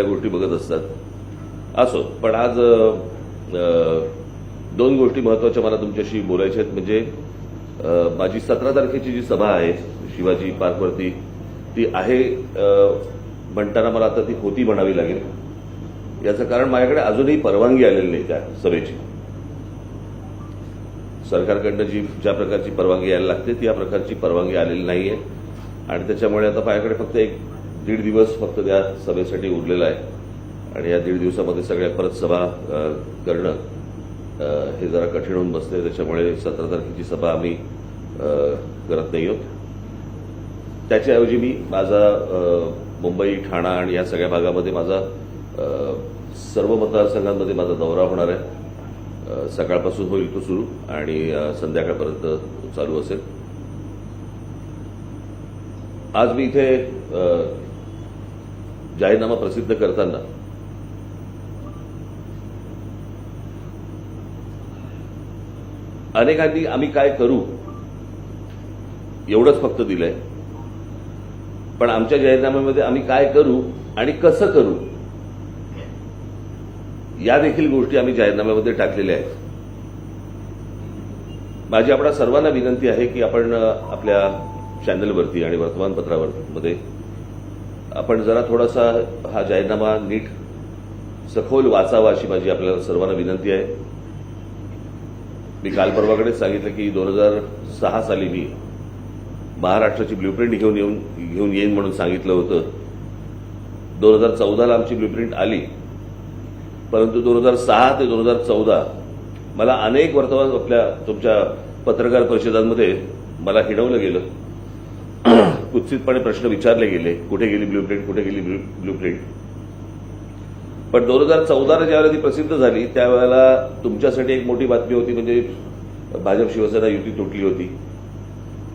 गोष्टी बघत असतात असो. पण आज दोन गोष्टी महत्वाच्या मला तुमच्याशी बोलायच्या आहेत. म्हणजे माझी 17 तारखेची जी सभा आहे शिवाजी पार्कवरती ती आहे म्हणताना मला आता ती होती म्हणावी लागेल. याचं कारण माझ्याकडे अजूनही परवानगी आलेली नाही त्या सभेची. सरकारकडनं ज्या प्रकारची परवानगी यायला लागते त्या प्रकारची परवानगी आलेली नाहीये आणि त्याच्यामुळे आता माझ्याकडे फक्त 1-1.5 दिवस फक्त त्या सभेसाठी उरलेला आहे आणि या 1.5 दिवसामध्ये सगळ्या परत सभा करणं हे जरा कठीण होऊन बसते. त्याच्यामुळे 17 तारखेची सभा आम्ही करत नाही आहोत. त्याच्याऐवजी मी माझा मुंबई, ठाणा आणि या सगळ्या भागामध्ये माझा सर्व मतदारसंघांमध्ये माझा दौरा होणार आहे. सकाळपासून होईल तो सुरू आणि संध्याकाळपर्यंत चालू असेल. आज मी इथे जाहीरनामा प्रसिद्ध करताना अनेकांनी आम्ही काय करू एवढंच फक्त दिलंय. पण आमच्या जाहीरनाम्यामध्ये आम्ही काय करू आणि कसं करू या देखील गोष्टी आम्ही जाहीरनाम्यामध्ये टाकलेल्या आहेत. माझी आपल्या सर्वांना विनंती आहे की आपण आपल्या चॅनलवरती आणि वर्तमानपत्रामध्ये आपण जरा थोडासा हा जाहीरनामा नीट सखोल वाचावा अशी माझी आपल्याला सर्वांना विनंती आहे. मी काल परवाकडेच सांगितलं की 2006 साली मी महाराष्ट्राची ब्ल्यूप्रिंट घेऊन येईन म्हणून सांगितलं होतं. 2014ला आमची ब्ल्यूप्रिंट आली. परंतु 2006 ते 2014 मला अनेक तुमच्या पत्रकार परिषदांमध्ये मला हिणवलं गेलं. कुत्सितपणे प्रश्न विचारले गेले, कुठे गेली ब्ल्यूप्रिंट, कुठे गेली ब्ल्यूप्रिंट. पण 2014ला ज्यावेळेला ती प्रसिद्ध झाली त्यावेळेला तुमच्यासाठी एक मोठी बातमी होती. म्हणजे भाजप शिवसेना युती तुटली होती.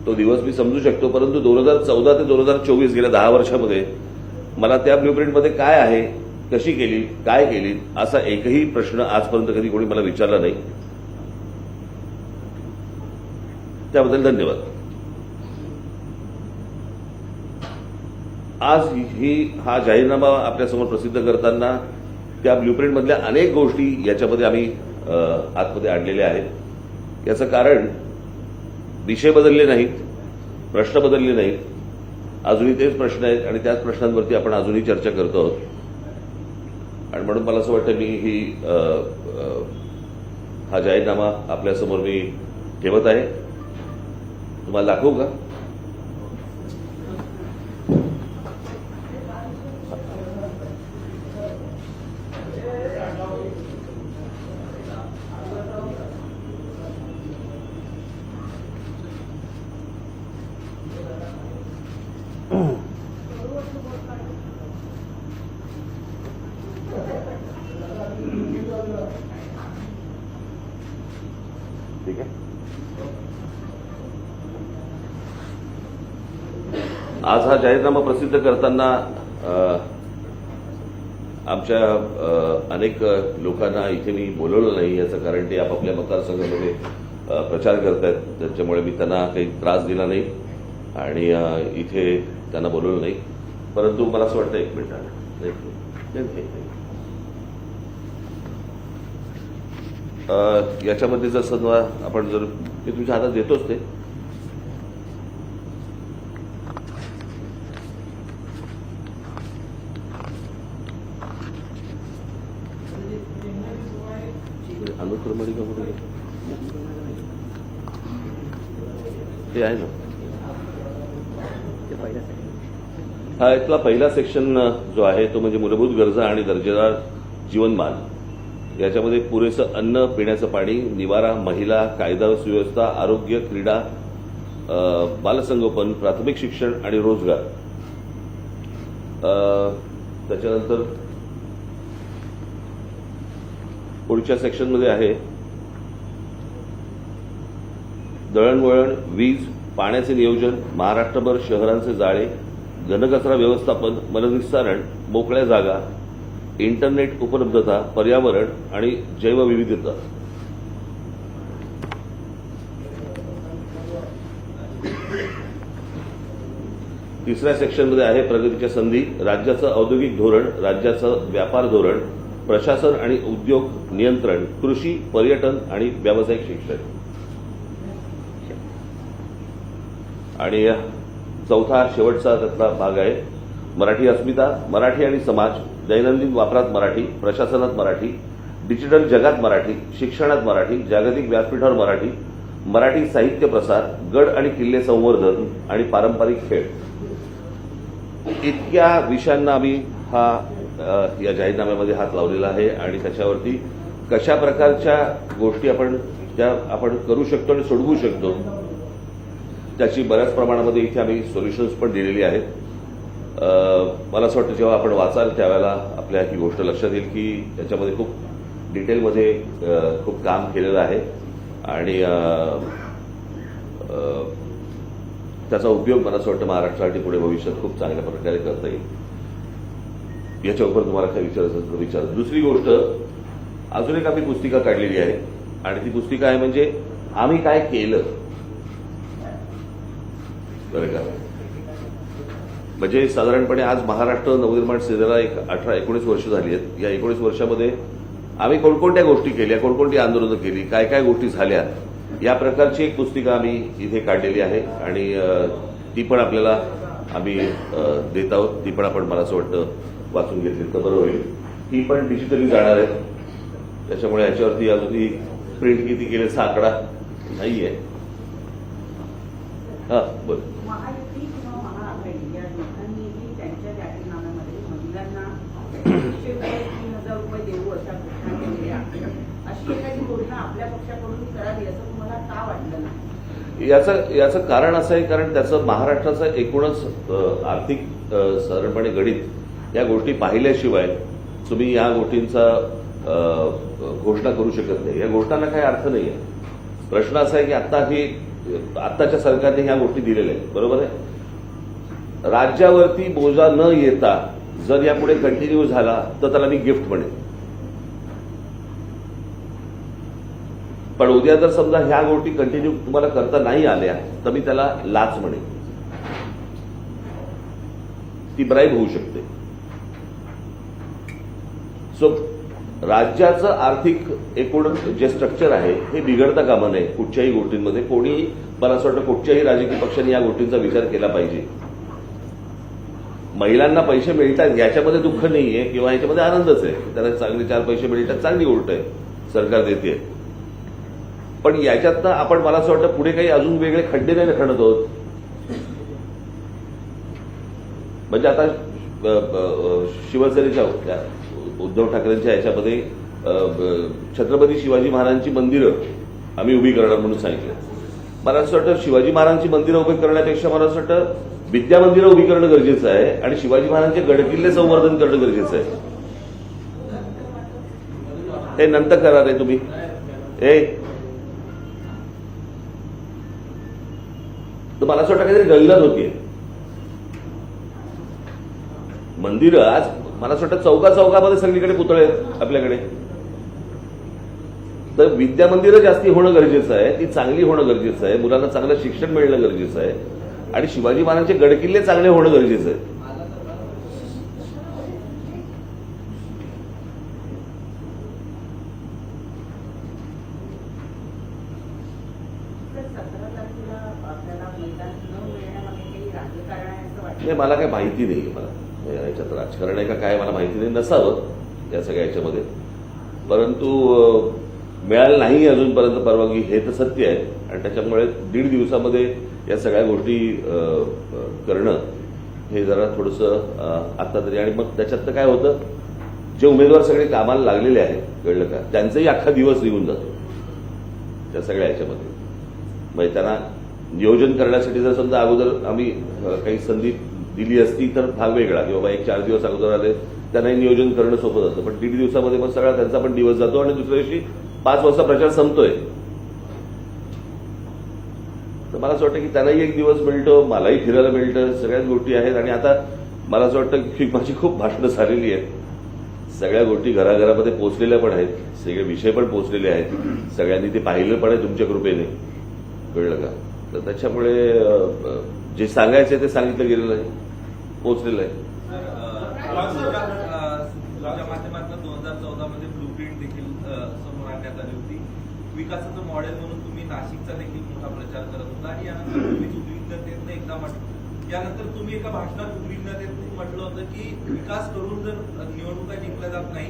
तो दिवस मी समजू शकतो. परंतु 2014 ते 2024 गेल्या 10 वर्षामध्ये मला त्या ब्ल्यूप्रिंटमध्ये काय आहे, कशी केली, काय केली असा एकही प्रश्न आजपर्यंत कधी कोणी मला विचारला नाही. त्याबद्दल धन्यवाद. आज हा जाहीरनामा आपल्यासमोर प्रसिद्ध करताना त्या ब्ल्यूप्रिंटमधल्या अनेक गोष्टी याच्यामध्ये आम्ही आतमध्ये आणलेल्या आहेत. याचं कारण विषय बदलले नाहीत, प्रश्न बदलले नाहीत, अजूनही तेच प्रश्न आहेत आणि त्याच प्रश्नांवरती आपण अजूनही चर्चा करतो आहोत. आणि म्हणून मला असं वाटतं मी हा जाहीरनामा आपल्यासमोर मी ठेवत आहे. तुम्हाला दाखवू का? ठीक आहे. आज हा जाहीरनामा प्रसिद्ध करताना आमच्या अनेक लोकांना इथे मी बोलवलं नाही. याचं कारण ते आपापल्या मतदारसंघामध्ये प्रचार करतायत. त्याच्यामुळे मी त्यांना काही त्रास दिला नाही आणि इथे त्यांना बोलवलं नाही. परंतु मला असं वाटतं एक मिनिट याच्यामध्ये जसं आपण जर मी तुमच्या हातात देतोच ते अनुक्रमणिका ते आहे ना. हा इथला पहिला सेक्शन जो आहे तो म्हणजे मूलभूत गरजा आणि दर्जेदार जीवनमान. याच्यामध्ये पुरेसं अन्न, पिण्याचं पाणी, निवारा, महिला, कायदा व सुव्यवस्था, आरोग्य, क्रीडा, बालसंगोपन, प्राथमिक शिक्षण आणि रोजगार. त्याच्यानंतर पुढच्या सेक्शनमध्ये आहे दळणवळण, वीज, पाण्याचे नियोजन, महाराष्ट्रभर शहरांचे जाळे, घनकचरा व्यवस्थापन, मलनिस्सारण, मोकळ्या जागा, इंटरनेट उपलब्धता, पर्यावरण आणि जैवविविधता. तिसऱ्या सेक्शनमध्ये आहे प्रगतीच्या संधी, राज्याचं औद्योगिक धोरण, राज्याचं व्यापार धोरण, प्रशासन आणि उद्योग नियंत्रण, कृषी, पर्यटन आणि व्यावसायिक शिक्षण. आणि चौथा शेवटचा त्यातला भाग आहे मराठी अस्मिता, मराठी आणि समाज, दैनंदिन वापरात मराठी, प्रशासनात मराठी, डिजिटल जगात मराठी, शिक्षणात मराठी, जागतिक व्यासपीठावर मराठी, मराठी साहित्य प्रसार, गड आणि किल्ले संवर्धन आणि पारंपरिक खेळ. इतक्या विषयांना आम्ही या जाहीरनाम्यामध्ये हात लावलेला आहे आणि त्याच्यावरती कशा प्रकारच्या गोष्टी आपण करू शकतो आणि सोडवू शकतो त्याची बऱ्याच प्रमाणामध्ये इथे आम्ही सोल्युशन्स पण दिलेली आहेत. मला असं वाटतं जेव्हा आपण वाचाल त्यावेळेला आपल्या ही गोष्ट लक्षात येईल की त्याच्यामध्ये खूप डिटेलमध्ये खूप काम केलेलं आहे आणि त्याचा उपयोग मला असं वाटतं महाराष्ट्रासाठी पुढे भविष्यात खूप चांगल्या प्रकारे करता येईल. याच्यावर तुम्हाला काय विचारायचं विचार. दुसरी गोष्ट, अजून एक आम्ही पुस्तिका काढलेली आहे आणि ती पुस्तिका आहे म्हणजे आम्ही काय केलं. बरं का, म्हणजे साधारणपणे आज महाराष्ट्र नवनिर्माण सेनेला एक 18-19 वर्ष झाली आहेत. या 19 वर्षामध्ये आम्ही कोणकोणत्या गोष्टी केल्या, कोणकोणती आंदोलनं केली, काय काय गोष्टी झाल्या, या प्रकारची एक पुस्तिका आम्ही इथे काढलेली आहे आणि ती पण आपल्याला आम्ही देत आहोत. ती पण आपण मला असं वाटतं वाचून घेतली तर बरं होईल. ही पण डिजिटली जाणार आहे, त्याच्यामुळे याच्यावरती अजूनही प्रिंट किती केल्याचा आकडा नाहीये. हा बोल. महायुती किंवा महाआघाडी या दोघांनीही त्यांच्या जाहीरनाम्यामध्ये महिलांना 3,000 रुपये देऊ अशा घोषणा केलेल्या आहेत. अशी एखादी घोषणा आपल्या पक्षाकडून करावी असं तुम्हाला का वाटलं नाही? याचं कारण असं आहे कारण त्याचं महाराष्ट्राचं एकूणच आर्थिक साधारणपणे गणित या गोष्टी पाहिल्याशिवाय तुम्ही या गोष्टींचा घोषणा करू शकत नाही. या घोषणांना काही अर्थ नाही आहे. प्रश्न असा आहे की आत्ताच्या सरकारने ह्या गोष्टी दिलेल्या आहेत, बरोबर आहे. राज्यावरती बोजा न येता जर यापुढे कंटिन्यू झाला तर त्याला मी गिफ्ट म्हणेन. पण उद्या जर समजा ह्या गोष्टी कंटिन्यू तुम्हाला करता नाही आल्या तर मी त्याला लाच म्हणेन. ती ब्राईब होऊ शकते. सो राज्याचं आर्थिक एकूण जे स्ट्रक्चर आहे हे बिघडता कामा नये कुठच्याही गोष्टींमध्ये. कोणी मला असं वाटतं कुठच्याही राजकीय पक्षांनी या गोष्टींचा विचार केला पाहिजे. महिलांना पैसे मिळतात याच्यामध्ये दुःख नाहीये किंवा याच्यामध्ये आनंदच आहे. त्यांना चांगले 4 पैसे मिळतात, चांगली गोष्ट आहे, सरकार देते. पण याच्यातनं आपण मला असं वाटतं पुढे काही अजून वेगळे खड्डे नाही खणत आहोत. म्हणजे आता शिवसेनेच्या उद्धव ठाकरेंच्या याच्यामध्ये छत्रपती शिवाजी महाराजांची मंदिरं आम्ही उभी करणार म्हणून सांगितलं. मला असं वाटतं शिवाजी महाराजांची मंदिरं उभी करण्यापेक्षा मला असं वाटतं विद्या मंदिरं उभी करणं गरजेचं आहे आणि शिवाजी महाराजांचे गडकिल्ले संवर्धन करणं गरजेचं आहे. हे नंतर करा रे तुम्ही. तर मला असं वाटतं काहीतरी गल्लत होतीये. मंदिरं आज मला असं वाटतं चौकामध्ये सगळीकडे पुतळे आहेत आपल्याकडे. तर विद्या मंदिरं जास्ती होणं गरजेचं आहे, ती चांगली होणं गरजेचं आहे, मुलांना चांगलं शिक्षण मिळणं गरजेचं आहे आणि शिवाजी महाराजांचे गडकिल्ले चांगले होणं गरजेचं आहे. नाही, मला काही माहिती नाही. मला याच्यात राजकारण आहे का काय मला माहिती नाही. नसावं या सगळ्या याच्यामध्ये, परंतु मिळालं नाही अजूनपर्यंत परवानगी हे तर सत्य आहे. आणि त्याच्यामुळे 1.5 दिवसामध्ये या सगळ्या गोष्टी करणं हे जरा थोडंसं आता तरी. आणि मग त्याच्यात तर काय होतं, जे उमेदवार सगळे कामाला लागलेले आहेत कळलं का, त्यांचाही अख्खा दिवस निघून जातो त्या सगळ्या याच्यामध्ये. म्हणजे त्यांना नियोजन करण्यासाठी जर समजा अगोदर आम्ही काही संधी दिली असती तर भाग वेगळा, की बाबा 1-4 दिवस अगोदर आले त्यांनाही नियोजन करणं सोपं जातं. पण 1.5 दिवसामध्ये मग सगळा त्यांचा पण दिवस जातो आणि दुसऱ्या दिवशी 5 वाजता प्रचार संपतोय. तर मला असं वाटतं की त्यांनाही एक दिवस मिळतो, मलाही फिरायला मिळतं, सगळ्याच गोष्टी आहेत. आणि आता मला असं वाटतं की माझी खूप भाषणं झालेली आहेत, सगळ्या गोष्टी घराघरामध्ये पोहोचलेल्या पण आहेत, सगळे विषय पण पोहोचलेले आहेत, सगळ्यांनी ते पाहिलं पण आहे तुमच्या कृपेने कळलं का. तर त्याच्यामुळे जे सांगायचे ते सांगितलं गेलेलं आहे, पोहोचलेलं आहे. तुमच्या माध्यमातून 2014 मध्ये ब्लूप्रिंट देखील समोर आणण्यात आली होती. विकासाचं मॉडेल म्हणून तुम्ही नाशिकचा देखील मोठा प्रचार करत होता आणि यानंतर तुम्ही उद्विग्नतेतनं एकदा म्हटलं, यानंतर तुम्ही एका भाषणात उद्विग्नतेतून म्हटलं होतं की विकास करून जर निवडणुका जिंकल्या जात नाही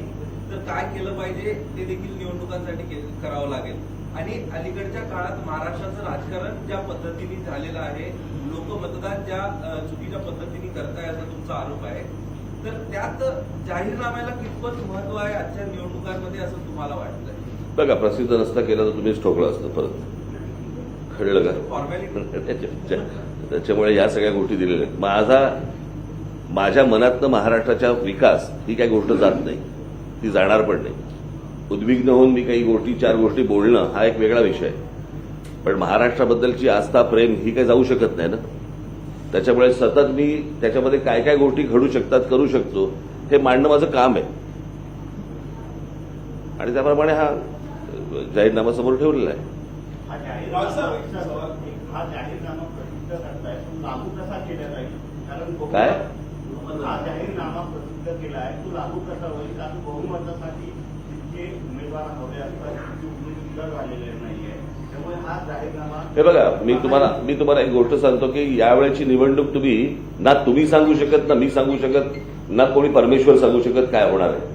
तर काय केलं पाहिजे ते देखील निवडणुकांसाठी करावं लागेल. आणि अलीकडच्या काळात महाराष्ट्राचं राजकारण ज्या पद्धतीने झालेलं आहे, लोक मतदान ज्या चुकीच्या पद्धतीने करताय असा तुमचा आरोप आहे, तर त्यात जाहीरनाम्याला कितपत महत्व आहे आजच्या निवडणुकांमध्ये असं तुम्हाला वाटतंय? बघा, प्रसिद्ध नसता केला तर तुम्हीच ठोकलं असतं परत, कळलं का? फॉर्मॅलिटी. त्याच्यामुळे या सगळ्या गोष्टी दिलेल्या आहेत. माझ्या मनातनं महाराष्ट्राचा विकास ही काही गोष्ट जात नाही, ती जाणार पण नाही. उद्विग्न होऊन मी काही गोष्टी 4 गोष्टी बोलणं हा एक वेगळा विषय आहे, पण महाराष्ट्राबद्दलची आस्था प्रेम ही काही जाऊ शकत नाही ना. त्याच्यामुळे सतत मी त्याच्यामध्ये काय काय गोष्टी घडू शकतात, करू शकतो हे मांडणं माझं काम आहे आणि त्याप्रमाणे हा जाहीरनामा समोर ठेवलेला आहे. हा जाहीरनामा प्रसिद्ध करताय, तो लागू कसा केला जाईल? कारण काय? हा जाहीरनामा प्रसिद्ध केला आहे, तो लागू कसा होईल? कारण बहुमतासाठी जितके उमेदवार हवे असतात तितके उमेदवार आलेले नाहीये, त्यामुळे हा जाहीरनामा. हे बघा, मी तुम्हाला एक गोष्ट सांगतो की यावेळेची निवडणूक ना तुम्ही सांगू शकत, ना मी सांगू शकत, ना कोणी परमेश्वर सांगू शकत काय होणार आहे.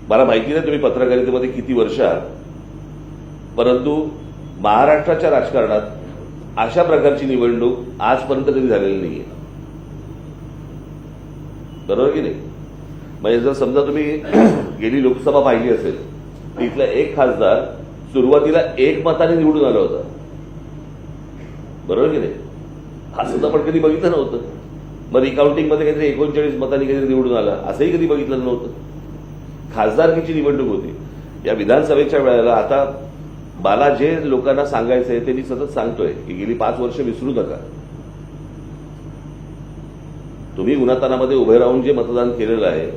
मला माहिती नाही तुम्ही पत्रकारितेमध्ये किती वर्ष आहात, परंतु महाराष्ट्राच्या राजकारणात अशा प्रकारची निवडणूक आजपर्यंत कधी झालेली नाहीये. बरोबर की नाही? म्हणजे जर समजा तुम्ही गेली लोकसभा पाहिली असेल, तिथला एक खासदार सुरुवातीला 1 मताने निवडून आला होता. बरोबर की नाही? असं तर आपण कधी बघितलं नव्हतं. मग रिकाउंटिंगमध्ये काहीतरी 39 मतांनी काहीतरी निवडून आला, असंही कधी बघितलं नव्हतं. खासदारकीची निवडणूक होती. या विधानसभेच्या वेळेला आता मला जे लोकांना सांगायचंय ते मी सतत सांगतोय की गेली 5 वर्ष विसरू नका. तुम्ही उन्हातानामध्ये उभे राहून जे मतदान केलेलं आहे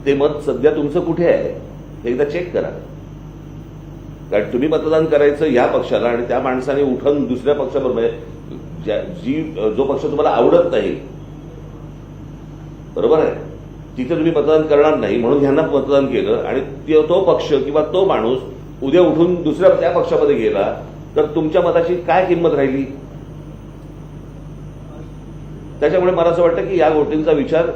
ते मत सध्या तुमचं कुठे आहे हे एकदा चेक करा. कारण तुम्ही मतदान करायचं या पक्षाला आणि त्या माणसाने उठून दुसऱ्या पक्षाबरोबर जो पक्ष तुम्हाला आवडत नाही, बरोबर आहे, तिथे तुम्ही मतदान करणार नाही म्हणून ह्यांना मतदान केलं आणि तो पक्ष किंवा तो माणूस उद्या उठून दुसऱ्या त्या पक्षामध्ये गेला तर तुमच्या मताची काय किंमत राहिली? त्याच्यामुळे मला असं वाटतं की या गोष्टींचा विचार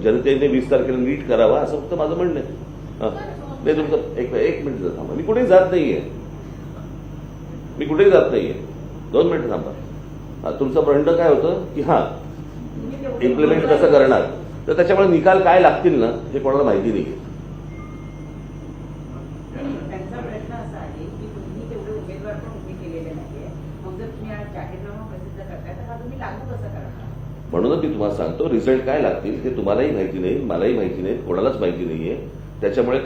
जनतेने 20 तारखेला नीट करावा असं फक्त माझं म्हणणं आहे. नाही तुमचं एक मिनिट थांबा, मी कुठेही जात नाहीये, 2 मिनिटं थांबा. तुमचं म्हणणं काय होतं की इम्प्लिमेंट कसं करणार, तर त्याच्यामुळे निकाल काय लागतील ना हे कोणाला माहिती नाही. त्यांचा प्रश्न असा आहे की तुम्ही तेवढे उमेदवार पण उभे केलेले नाहीये, मग जर तुम्ही आज जाहीरनामा प्रसिद्ध करताय तर हा तुम्ही लागू कसं करणार? म्हणूनच मी तुम्हाला सांगतो, रिझल्ट काय लागतील हे तुम्हालाही माहिती नाही, मलाही माहिती नाही, कोणालाच माहिती नाहीये. त्याच्यामुळे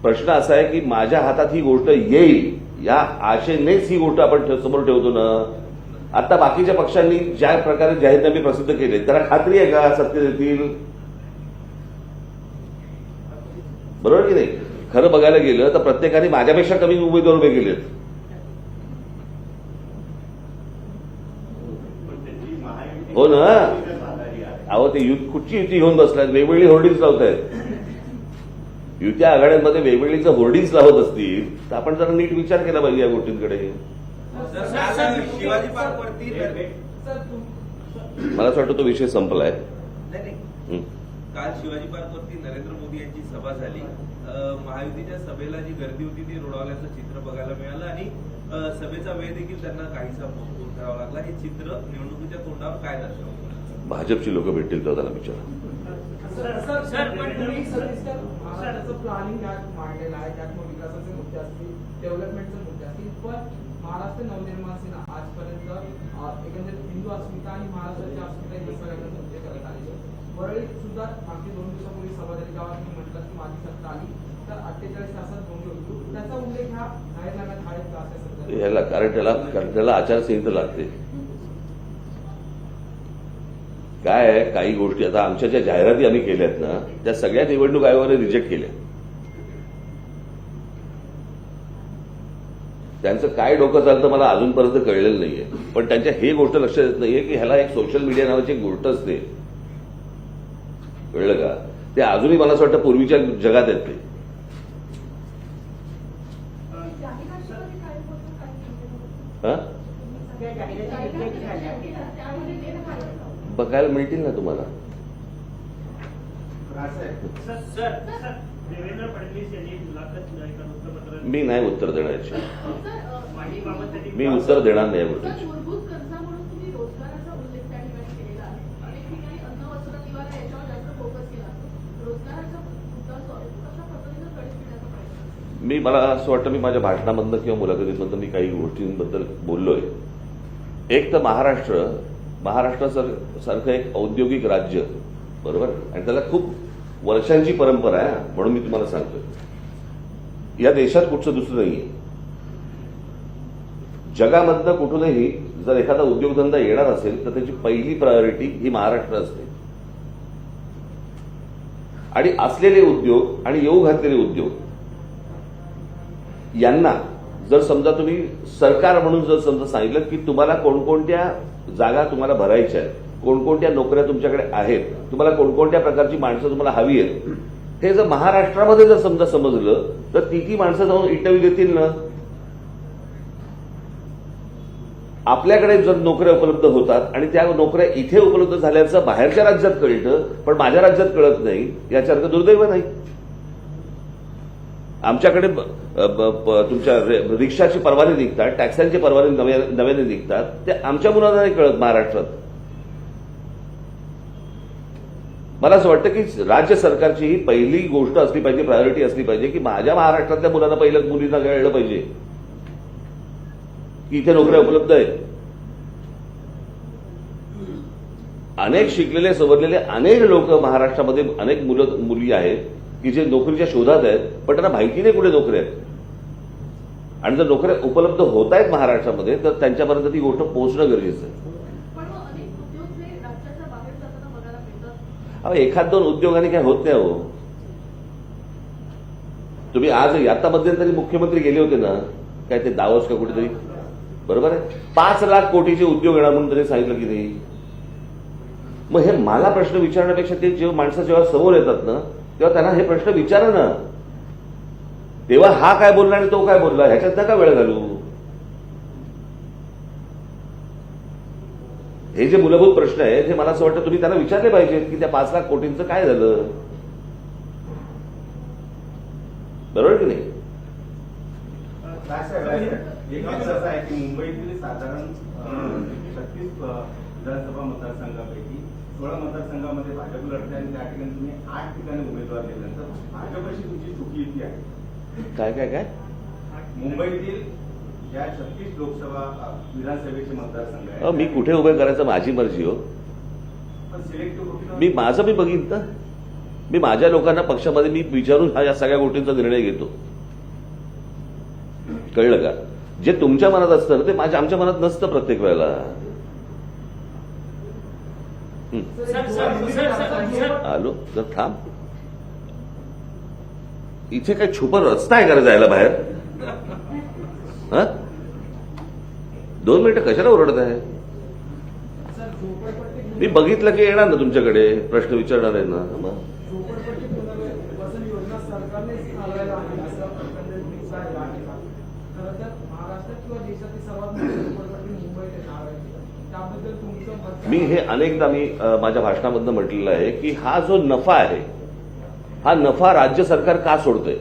प्रश्न असा आहे की माझ्या हातात ही गोष्ट येईल या आशेनेच ही गोष्ट आपण समोर ठेवतो ना. आता बाकीच्या पक्षांनी ज्या प्रकारे जाहीरनामे प्रसिद्ध केले त्याला खात्री आहे का सत्य देतील? बरोबर की नाही? खरं बघायला गेलं तर प्रत्येकाने माझ्यापेक्षा कमी उमेदवार उभे केलेत. हो ना. अहो ते कुठची युती घेऊन बसलाय, वेगवेगळी होर्डिंग्स लावतायत. युत्या आघाड्यांमध्ये वेगवेगळीचं होर्डिंग्स लावत असतील तर आपण जरा नीट विचार केला पाहिजे या गोष्टींकडे. शिवाजी पार्कवरती मला असं वाटतं तो विषय संपलाय. काल शिवाजी पार्कवरती नरेंद्र मोदी यांची सभा झाली. महायुतीच्या सभेला जी गर्दी होती ती रोडावल्याचं चित्र बघायला मिळालं आणि सभेचा वेळ देखील त्यांना काहीसा पोस्टपोन करावा लागला. हे चित्र निवडणुकीच्या तोंडावर काय दर्शवतं? भाजपची लोक भेटतील तेव्हा त्याला विचारा. महाराष्ट्राचं प्लॅनिंग यात मांडलेलं आहे, त्यात मग विकासाचे मुद्दे असतील, डेव्हलपमेंटचे मुद्दे असतील, पण महाराष्ट्र नवनिर्माण सेना आजपर्यंत एकंदरीत हिंदू अस्मिता आणि महाराष्ट्राची अस्मिता हे सगळ्यांना मुद्दे करत आले. वरळीत सुद्धा मागची 2 दिवसापूर्वी सभा झाली तेव्हा तुम्ही म्हटलं की माझी सत्ता आली तर 48 तासात दोन्ही होतो, त्याचा उल्लेख ह्या जाहीरनाम्यात आहे का असं सध्या? याला कारण त्याला आचारसंहिता लागते. काय आहे, काही गोष्टी आता आमच्या ज्या जाहिराती आम्ही केल्यात ना त्या सगळ्या निवडणूक आयोगाने रिजेक्ट केल्या. त्यांचं काय डोकं चालतं मला अजूनपर्यंत कळलेलं नाहीये. पण त्यांच्या हे गोष्ट लक्षात येत नाहीये की ह्याला एक सोशल मीडिया नावाची एक गोष्ट असते. कळलं का? ते अजूनही मला असं वाटतं पूर्वीच्या जगात आहेत ते. हा? त्या जाहिराती reject झाल्या. बघायला मिळतील ना तुम्हाला. सर देवेंद्र फडणवीस यांनी मुलाखत एका वृत्तपत्रात मी नाही उत्तर देणार याची. माहितीबाबतसाठी मी उत्तर देणार नाही या गोष्टीची. मूलभूत गरजा म्हणून तुम्ही रोजगाराचा उल्लेख त्या ठिकाणी केलेला आहे. अनेक ठिकाणी अन्न, वस्त्र, निवारा याच्यावर जास्त फोकस केला जातो. रोजगाराचा मुद्दा जो आहे तो कशा पद्धतीनं तडीस देण्याचा प्रयत्न मला असं वाटतं मी माझ्या भाषणामधनं किंवा मुलाखतीमधनं मी काही गोष्टींबद्दल बोललोय. एक तर महाराष्ट्रासारखं एक औद्योगिक राज्य, बरोबर, आणि त्याला खूप वर्षांची परंपरा आहे. म्हणून मी तुम्हाला सांगतोय या देशात कुठचं दुसरं नाहीये. जगामधनं कुठूनही जर एखादा उद्योगधंदा येणार असेल तर त्याची पहिली प्रायोरिटी ही महाराष्ट्र असते. आणि असलेले उद्योग आणि येऊ घातलेले उद्योग यांना जर समजा तुम्ही सरकार म्हणून जर समजा सांगितलं की तुम्हाला कोणकोणत्या जागा तुम्हाला भरायच्या आहेत, कोणकोणत्या नोकऱ्या तुमच्याकडे आहेत, तुम्हाला कोणकोणत्या प्रकारची माणसं तुम्हाला हवी आहेत, हे जर महाराष्ट्रामध्ये जर समजा समजलं तर ती माणसं जाऊन इंटरव्ह्यू देतील ना. आपल्याकडे जर नोकऱ्या उपलब्ध होतात आणि त्या नोकऱ्या इथे उपलब्ध झाल्याचं बाहेरच्या राज्यात कळतं पण माझ्या राज्यात कळत नाही, याच्यासारखं दुर्दैव नाही. आमच्याकडे तुमच्या रिक्षाची परवाने निघतात, टॅक्स्यांचे परवाने नव्याने निघतात, ते आमच्या मुलांना नाही कळत महाराष्ट्रात. मला असं वाटतं की राज्य सरकारची ही पहिली गोष्ट असली पाहिजे, प्रायोरिटी असली पाहिजे की माझ्या महाराष्ट्रातल्या मुलांना पहिल्या मुलींना कळलं पाहिजे की इथे नोकऱ्या उपलब्ध आहेत. अनेक शिकलेले सवरलेले अनेक लोक महाराष्ट्रामध्ये अनेक मुली आहेत की जे नोकरीच्या शोधात आहेत पण त्यांना माहिती नाही कुठे नोकऱ्या आहेत. आणि जर नोकऱ्या उपलब्ध होत आहेत महाराष्ट्रामध्ये तर त्यांच्यापर्यंत ती गोष्ट पोहोचणं गरजेचं आहे. पण मग अनेक उद्योग जे राज्याच्या बाहेर जाताना बघायला मिळतात. अहो, एखाद दोन उद्योगाने काय होत नाही. हो, तुम्ही आज आता मध्यंतरी मुख्यमंत्री गेले होते ना, काय ते दावोस का कुठेतरी, बरोबर आहे, 5 लाख कोटीचे उद्योग येणार म्हणून त्यांनी सांगितलं की नाही. मग हे मला प्रश्न विचारण्यापेक्षा ते जेव्हा माणसं जेव्हा समोर येतात ना तेव्हा त्यांना हे प्रश्न विचारा ना. तेव्हा हा काय बोलला आणि तो काय बोलला ह्याच्यात नका वेळ घालू. हे जे मूलभूत प्रश्न आहेत हे मला असं वाटतं तुम्ही त्यांना विचारले पाहिजेत की त्या 5 लाख कोटींचं काय झालं, बरोबर की नाही. एक असं आहे की मुंबईतील साधारण 36 विधानसभा मतदारसंघापैकी 16 मतदारसंघामध्ये भाजप लढते आणि त्या ठिकाणी तुम्ही 8 ठिकाणी उमेदवार दिल्यानंतर भाजपशी तुमची चुकी इतकी आहे. काय काय काय मुंबईतील ज्या 36 लोकसभा विधानसभेचे मतदारसंघ मी आहेत कुठे उभे करायचं माझी मर्जी. हो, पण सिलेक्टिव्ह मी माझं मी बघितलं. मी माझ्या लोकांना पक्षामध्ये मी विचारून या सगळ्या गोष्टींचा निर्णय घेतो. कळलं का? जे तुमच्या मनात असतं ना ते आमच्या मनात नसतं प्रत्येक वेळेला. आलो जर थांब. इथे काय छुपा रस्ता आहे का जायला बाहेर? 2 मिनिटं कशाला ओरडत आहे? मी बघितलं की येणार ना तुमच्याकडे प्रश्न विचारणार आहे ना. झोपडपट्टी पुनर्वसन योजना सरकारनेच चालवायला हवी असं एकंदरीत दिसत आहे या ठिकाणी. खरं तर महाराष्ट्रात किंवा देशातील सर्वात मोठी झोपडपट्टी मुंबईत आहे नावाची. त्याबद्दल तुमचं मत काय? मी हे अनेकदा माझ्या भाषणामधनं म्हटलेलं आहे की हा जो नफा आहे हा नफा राज्य सरकार का सोडतंय?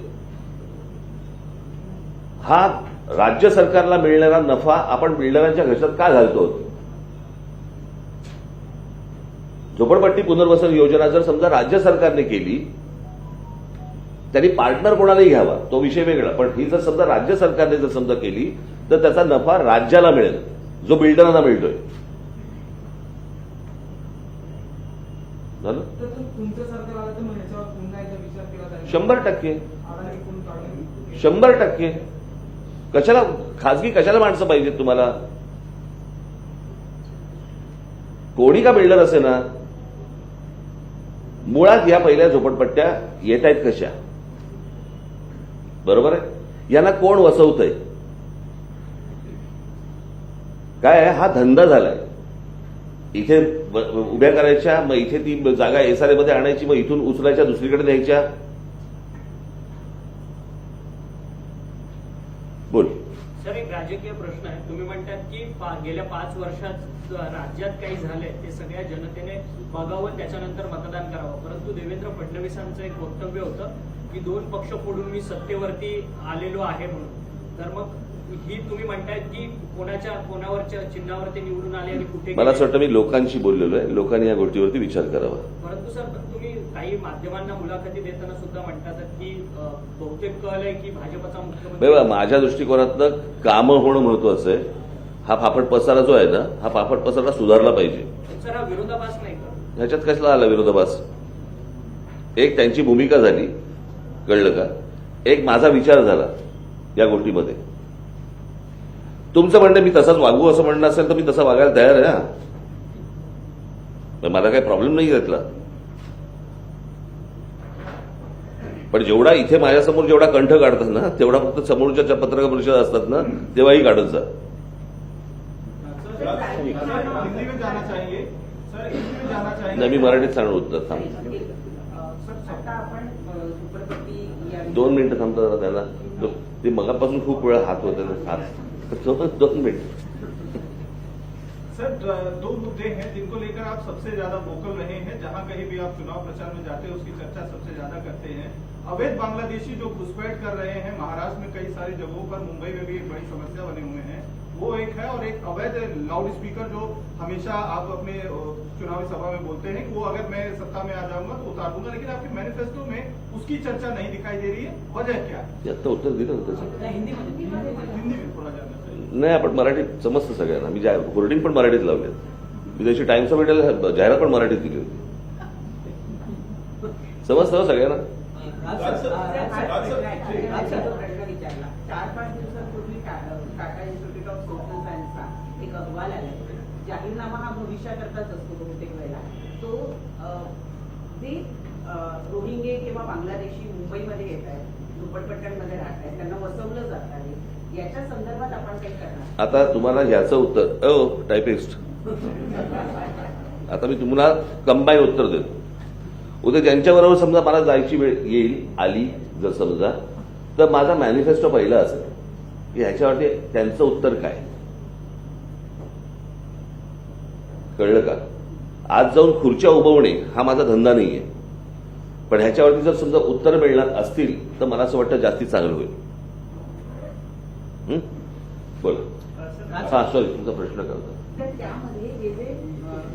हा राज्य सरकारला मिळणारा नफा आपण बिल्डरांच्या घशात का घालतो? झोपडपट्टी पुनर्वसन योजना जर समजा राज्य सरकारने केली त्यांनी पार्टनर कोणालाही घ्यावा तो विषय वेगळा, पण ही जर समजा राज्य सरकारने जर समजा केली तर त्याचा नफा राज्याला मिळेल जो बिल्डरांना मिळतोय. झालं? तर तुमचं सरकार आलं तर मग ह्याच्यावर पुन्हा एकदा विचार केला जाईल. 100% अडाणी कोण काढेल? 100%. कशाला खासगी कशाला माणसं पाहिजेत तुम्हाला? कोणी का बिल्डर असे ना, मुळात या पहिल्या झोपडपट्ट्या येत आहेत कशा, बरोबर आहे? यांना कोण वसवतंय? काय आहे, हा धंदा झालाय. इथे उभ्या करायच्या, मग इथे ती जागा एसआरए मध्ये आणायची, मग इथून उचलायच्या दुसरीकडे न्यायच्या. बोल. सर, एक राजकीय प्रश्न आहे. तुम्ही म्हणतात की गेल्या 5 वर्षात राज्यात काही झालंय ते सगळ्या जनतेने बघावं, त्याच्यानंतर मतदान करावं. परंतु देवेंद्र फडणवीसांचं एक वक्तव्य होतं की 2 पक्ष फोडून मी सत्तेवरती आलेलो आहे म्हणून. तर मग ही तुम्ही म्हणतायत की कोणावरच्या चिन्हावर ते निवडून आले आणि कुठे मला असं वाटतं मी लोकांशी बोललेलो आहे, लोकांनी या गोष्टीवरती विचार करावा. परंतु सर, तुम्ही काही माध्यमांना मुलाखती देताना सुद्धा म्हणतात की बहुतेक कळ आहे की भाजपचा मुख्यमंत्री. बघा, माझ्या दृष्टिकोनातनं कामं होणं महत्वाचं आहे. हा फाफट पसारा जो आहे ना, हा फाफट पसारा सुधारला पाहिजे. सर, हा विरोधाभास नाही का? ह्याच्यात कशाला आला विरोधाभास? एक त्यांची भूमिका झाली, कळलं का? एक माझा विचार झाला या गोष्टीमध्ये. तुमचं म्हणणं मी तसाच वागू असं म्हणणं असेल तर मी तसा वागायला तयार आहे ना, मला काही प्रॉब्लेम नाही त्यातला. पण जेवढा इथे माझ्यासमोर जेवढा कंठ काढतात ना, तेवढा फक्त समोरच्या पत्रकार परिषद असतात ना, तेव्हाही काढत जा. हिंदी में जाना चाहिए सर, हिंदी में जाना चाहिए. नाही, मी मराठीत सांगणार उत्तर. थांब, आता आपण झोपडपट्टी या 2 मिनिटं थांबता जरा त्यांना. ते मगापासून खूप वेळा हात होते ना, हात 2 मिनिट. सर, 2 मुद्दे हैं जिनको लेकर आप सबसे ज्यादा वोकल रहे हैं. जहां कहीं भी आप चुनाव प्रचार में जाते हैं उसकी चर्चा सबसे ज्यादा करते हैं. अवैध बांग्लादेशी जो घुसपैठ कर रहे हैं महाराष्ट्र में कई सारी जगहों पर, मुंबई में भी एक बड़ी समस्या बने हुए हैं, वो एक है. और एक अवैध लाउड स्पीकर जो हमेशा आप अपने चुनावी सभा में बोलते हैं कि वो अगर मैं सत्ता में आ जाऊंगा तो उतार दूंगा, लेकिन आपके मैनिफेस्टो में उसकी चर्चा नहीं दिखाई दे रही है. वजह क्या है? आता उत्तर दिलं ना त्याचं. हिंदीमध्ये हिंदी में थोड़ा जानना चाहिए. नाही, आपण मराठीत समजतं सगळ्यांना. मी होर्डिंग पण मराठीत लावले. मी त्याची टाइम्स ऑफ इंडियाला जाहिरात पण मराठीत दिली होती. समजतं सगळ्यांना. प्रश्न विचारला. 4-5 दिवसांपूर्वी टाटा इन्स्टिट्यूट ऑफ सोशल सायन्सचा एक अहवाल आला. जाहीरनामा हा भविष्याकरताच असतो बहुतेक वेळेला. तो जे रोहिंगे किंवा बांगलादेशी मुंबईमध्ये येत आहेत, झोपडपट्ट्यांमध्ये राहत आहेत, त्यांना वसवलं जात आहे, याच्या संदर्भात आपण काही करणार? आता तुम्हाला ह्याचं उत्तर, टायपिस्ट, आता मी तुम्हाला कंबाईन उत्तर देतो. उद्या त्यांच्याबरोबर समजा मला जायची वेळ येईल, आली जर समजा, तर माझा मॅनिफेस्टो पहिला असेल की ह्याच्यावरती त्यांचं उत्तर काय. कळलं का? आज जाऊन खुर्च्या उभवणे हा माझा धंदा नाहीये. पण ह्याच्यावरती जर समजा उत्तर मिळणार असतील तर मला असं वाटतं जास्ती चांगलं होईल. बोला. हा, सॉरी, तुमचा प्रश्न करतो. तर त्यामध्ये हे जे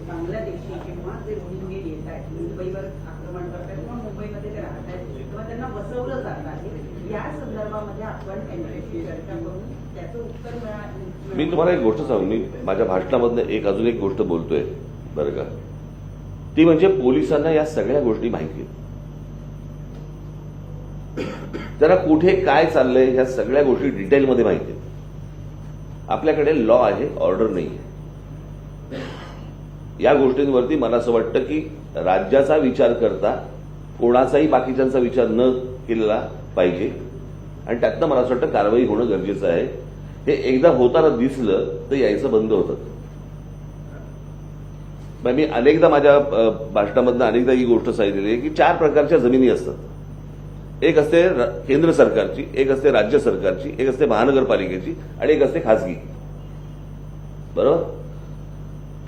बांगलादेशी किंवा जे रोहिंगे येत आहेत, मुंबईवर आक्रमण करतात किंवा मुंबईमध्ये ते राहत आहेत किंवा त्यांना बसवलं जात आहे, या संदर्भामध्ये आपण त्यांच्याशी चर्चा करून त्याचं उत्तर मिळालं. मी तुम्हाला एक गोष्ट सांगू, मी माझ्या भाषणामधनं अजून एक गोष्ट बोलतोय बरं का, ती म्हणजे पोलिसांना या सगळ्या गोष्टी माहिती आहेत. त्यांना कुठे काय चाललंय ह्या सगळ्या गोष्टी डिटेलमध्ये माहिती आहेत. आपल्याकडे लॉ आहे, ऑर्डर नाही. या गोष्टींवरती मला असं वाटतं की राज्याचा विचार करता कोणाचाही बाकीच्यांचा विचार न केलेला पाहिजे आणि त्यातनं मला असं वाटतं कारवाई होणं गरजेचं आहे. हे एकदा होताना दिसलं तर यायचं बंद होतं. मी अनेकदा माझ्या भाषणामधनं अनेकदा ही गोष्ट सांगितलेली आहे की 4 प्रकारच्या जमिनी असतात. एक असते केंद्र सरकारची, एक असते राज्य सरकारची, एक असते महानगरपालिकेची आणि एक असते खासगी. बरोबर?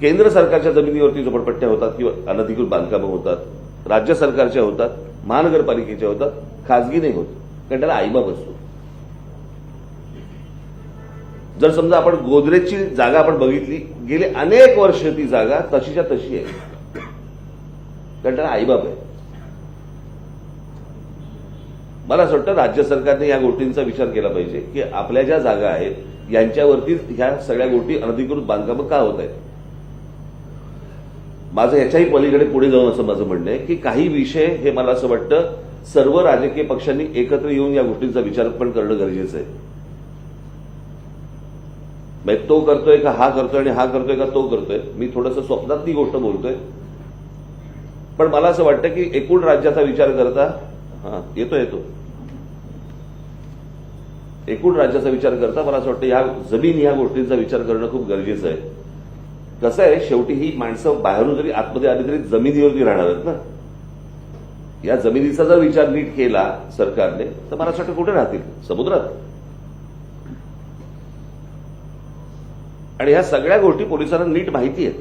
केंद्र सरकारच्या जमिनीवरती झोपडपट्ट्या होतात किंवा अनधिकृत बांधकामं होतात, राज्य सरकारच्या होतात, महानगरपालिकेच्या होतात, खासगी नाही होत, कारण त्याला आईबाप असतो. जर समजा आपण गोदरेजची जागा आपण बघितली, गेले अनेक वर्ष ती जागा तशीच्या तशी आहे, कारण त्याला आईबाप आहे. मला असं वाटतं राज्य सरकारने या गोष्टींचा विचार केला पाहिजे की आपल्या ज्या जागा आहेत यांच्यावरती ह्या सगळ्या गोष्टी अनधिकृत बांधकामं का होत आहेत. माझं ह्याच्याही पलीकडे पुढे जाऊन असं माझं म्हणणं आहे की काही विषय हे मला असं वाटतं सर्व राजकीय पक्षांनी एकत्र येऊन या गोष्टींचा विचार पण करणं गरजेचं आहे. तो करतोय का हा करतोय आणि हा करतोय का तो करतोय, मी थोडंसं स्वप्नातली गोष्ट बोलतोय. पण मला असं वाटतं की एकूण राज्याचा विचार करता येतो एकूण राज्याचा विचार करता मला असं वाटतं ह्या गोष्टींचा विचार करणं खूप गरजेचं आहे. कसं आहे, शेवटी ही माणसं बाहेरून जरी आतमध्ये आली तरी जमिनीवरती राहणार आहेत ना. या जमिनीचा जर विचार नीट केला सरकारने तर मला असं वाटतं कुठे राहतील? समुद्रात. आणि ह्या सगळ्या गोष्टी पोलिसांना नीट माहिती आहेत.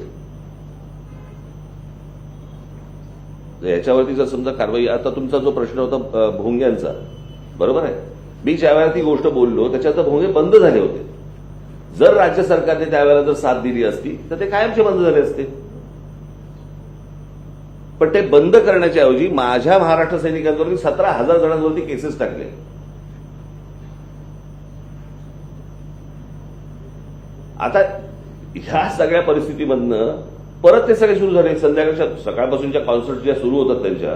याच्यावरती जर समजा कारवाई, आता तुमचा जो प्रश्न होता भोंग्यांचा, बरोबर आहे, मी ज्यावेळेला ती गोष्ट बोललो त्याच्यात भोंगे बंद झाले होते. जर राज्य सरकारने त्यावेळेला जर साथ दिली असती तर ते कायमचे बंद झाले असते. पण ते बंद करण्याच्या ऐवजी माझ्या महाराष्ट्र सैनिकांवरती 17,000 जणांवरती केसेस टाकले. आता ह्या सगळ्या परिस्थितीमधनं परत ते सगळे सुरू झाले. संध्याकाळच्या सकाळपासूनच्या कॉन्सर्ट ज्या सुरू होतात त्यांच्या,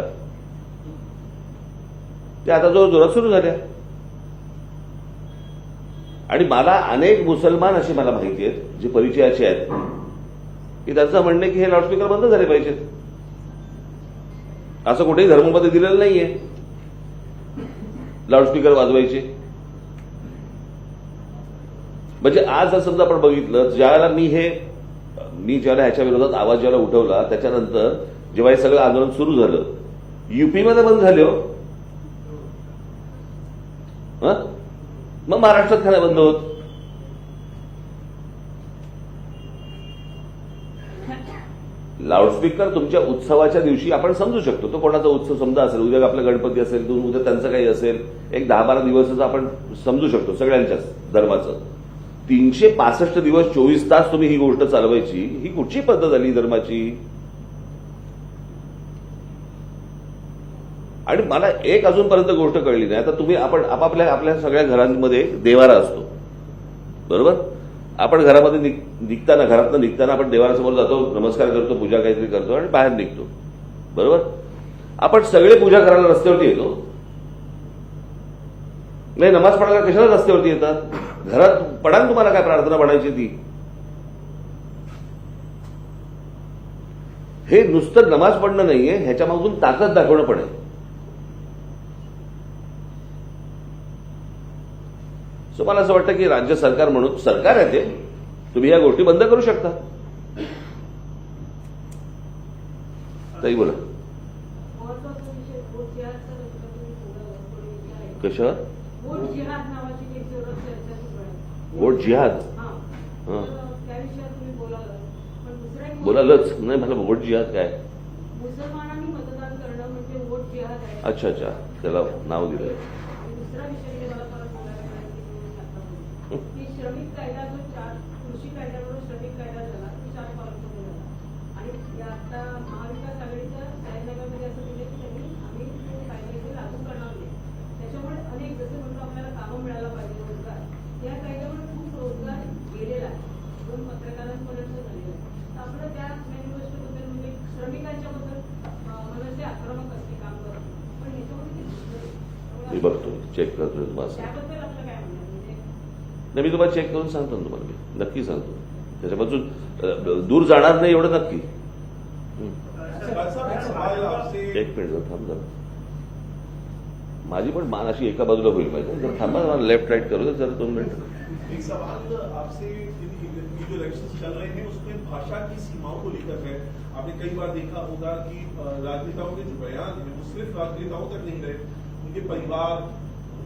त्या आता जोरात सुरू झाल्या. आणि मला अनेक मुसलमान असे मला माहिती आहेत जे परिचयाचे आहेत की त्यांचं म्हणणं आहे की हे लाऊडस्पीकर बंद झाले पाहिजेत. असं कुठेही धर्मामध्ये दिलेलं नाहीये लाऊडस्पीकर वाजवायचे. म्हणजे आज जर समजा आपण बघितलं, ज्यावेळेला मी ज्यावेळेला ह्याच्या विरोधात आवाज ज्यावेळेला उठवला त्याच्यानंतर जेव्हा हे सगळं आंदोलन सुरू झालं, युपीमध्ये बंद झाले हो. मग महाराष्ट्रात खाना बंद होत. लाऊडस्पीकर तुमच्या उत्सवाच्या दिवशी आपण समजू शकतो. तो कोणाचा उत्सव समजा असेल, उद्या आपला गणपती असेल, उद्या त्यांचं काही असेल, एक 10-12 दिवसाचं आपण समजू शकतो सगळ्यांच्याच धर्माचं. 365 दिवस 24 तास तुम्ही ही गोष्ट चालवायची, ही कुठची पद्धत आली धर्माची? आणि मला एक अजूनपर्यंत गोष्ट कळली नाही. आता तुम्ही आपण आपल्या सगळ्या घरांमध्ये देवारा असतो, बरोबर? आपण घरामध्ये घरातनं निघताना आपण देवारासमोर जातो, नमस्कार करतो, पूजा काहीतरी करतो आणि बाहेर निघतो, बरोबर? आपण सगळे पूजा करायला रस्त्यावरती येतो. नाही, नमाज पडायला कशाला रस्त्यावरती येतात? घरात पडा तुम्हाला काय प्रार्थना पडायची ती. हे नुसतं नमाज पडणं नाहीये, ह्याच्या मागून ताकद दाखवणं पण आहे. सो मला असं वाटतं की राज्य सरकार म्हणून सरकार आहे ते, तुम्ही या गोष्टी बंद करू शकता. ताई बोला. महत्वाचा विषय वोट जिहादचा तुम्ही थोडं आहे. कशावर? वोट जिहाद नावाची एक जोरात चर्चा सुरू आहे. वोट जिहाद? हां. हां. त्या विषयावर तुम्ही बोलाल. पण दुसरा एक बोलालच नाही. मला वोट जिहाद काय? मुसलमानांनी मतदान करणं म्हणजे वोट जिहाद आहे. अच्छा, त्याला नाव दिलं. आणि दुसरा विषय मी मला परत बोलायला की श्रमिक कायदा जो कृषी कायद्याबरोबर श्रमिक कायदा झाला तो 4 वर्षांपूर्वी झाला. आणि आता महाविकास आघाडीच्या जाहीरनाम्यामध्ये असं दिलं की त्यांनी आम्ही तो कायदा इथे लागू करणार नाही. त्याच्यामुळे अनेक, जसे म्हणतो आपल्याला कामं मिळायला पाहिजे, रोजगार, या कायद्यामुळे खूप रोजगार गेलेला आहे. 2 पत्रकारांपर्यंत झालेला आहे. तर आपलं त्या मेन गोष्टीबद्दल म्हणजे श्रमिकांच्या बद्दल मनसे आक्रमक असते, काम करत, पण ह्याच्यामध्ये मी बघतो, चेक करतो माझं. त्याबद्दल आपलं काय म्हणणं म्हणजे? नाही, मी तुम्हाला चेक करून सांगतो ना, तुम्हाला मी नक्की सांगतो. त्याच्यापासून दूर जाणार नाही एवढं नक्की. एक मिनिट थांब जरा. माझी पण मान अशी एका बाजूला होईल पाहिजे. जर थांबा, मला लेफ्ट राईट करू दे जरा 2 मिनिट. एक सवाल आपसे, जो इलेक्शन चल रहे हैं उसमें भाषा की सीमाओं को लेकर है. आपने कई बार देखा होगा कि राजनेताओं के जो बयान है वो सिर्फ राजनेताओं तक नहीं गए, उनके परिवार,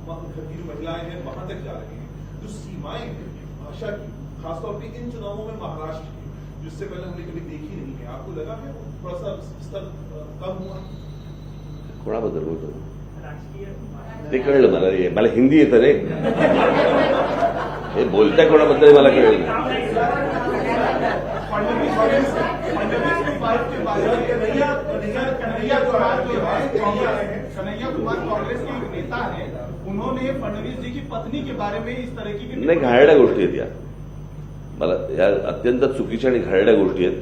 घर की जो महिलाएं हैं वहां तक जा रही हैं. जो सीमाएं हैं भाषा की, खासतौर पर इन चुनावों में महाराष्ट्र की, जिससे पहले हमने कभी देखी नहीं है, आपको लगा है थोड़ा सा स्तर कम हुआ? कोणाबद्दल बोलतो? राजकीय ते कळलं मला हिंदी येतं रे. हे बोलताय कोणाबद्दल मला कळलं. कन्हैया कुमार कांग्रेस के एक नेता है, उन्होंने फडणवीस जी की पत्नी के बारे में इस तरह की नाही, घाणेरड्या गोष्टी आहेत या. मला या अत्यंत चुकीच्या आणि घाणेरड्या गोष्टी आहेत.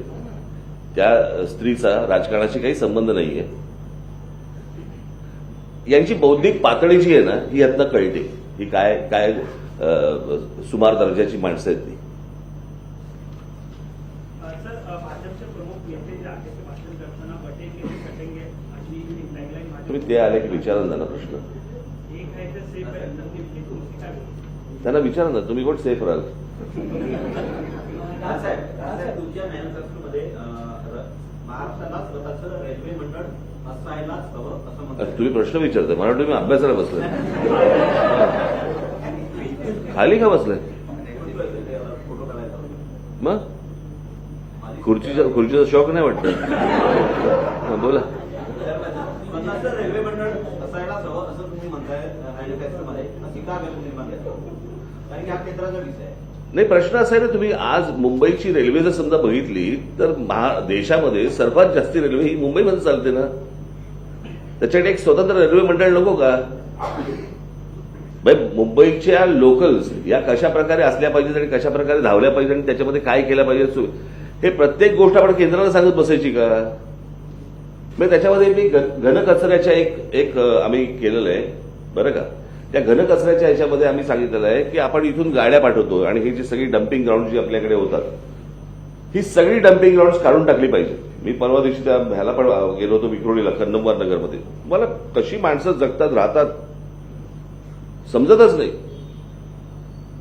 त्या स्त्रीचा राजकारणाशी काही संबंध नाहीये. यांची बौद्धिक पातळी जी आहे ना, ही यातनं कळते. ही काय सुमार दर्जाची माणसं आहेत ती. सर, भाजपचे प्रमुख नेते जे आहेत ते भाषण करताना बटे केले कटेंगे अशी टॅगलाईन तुम्ही ते आले की विचारा ना प्रश्न. एक आहे ते सेफ आहे, तर ती दुसरी काय? त्यांना विचारा ना, तुम्ही कोण सेफ राहाल. राजसाहेब तुमच्या मॅनिफेस्टोमध्ये महाराष्ट्राला स्वतःचं रेल्वे मंडळ असायलाच हवं असं म्हणतात. तुम्ही प्रश्न विचारताय, मला वाटतं तुम्ही अभ्यासाला बसलाय. खाली का बसलाय फोटो काढायला मग? खुर्चीचा शौक नाही वाटत. बोला. स्वतःचं रेल्वे मंडळ असायलाच हवं असं तुम्ही म्हणताय मॅनिफेस्टोमध्ये, अशी का निर्माण करतो? कारण की हा केंद्राचा विषय आहे. नाही, प्रश्न असा आहे ना, तुम्ही आज मुंबईची रेल्वे जर समजा बघितली तर देशामध्ये सर्वात जास्ती रेल्वे ही मुंबईमध्ये चालते ना. त्याच्याकडे एक स्वतंत्र रेल्वे मंडळ नको का? मुंबईच्या लोकल्स या कशा प्रकारे असल्या पाहिजेत आणि कशा प्रकारे धावल्या पाहिजे आणि त्याच्यामध्ये काय केलं पाहिजे, हे प्रत्येक गोष्ट आपण केंद्राला सांगत बसायची का? मग त्याच्यामध्ये मी घनकचऱ्याच्या एक आम्ही केलेलं आहे बरं का. त्या घनकचऱ्याच्या ह्याच्यामध्ये आम्ही सांगितलेलं आहे की आपण इथून गाड्या पाठवतो आणि ही जी सगळी डम्पिंग ग्राउंड जी आपल्याकडे होतात, ही सगळी डम्पिंग ग्राउंड काढून टाकली पाहिजे. मी परवा दिवशी त्या ह्याला पण गेलो होतो, विक्रोळीला, कन्नमवार नगरमध्ये. मला कशी माणसं जगतात राहतात समजतच नाही.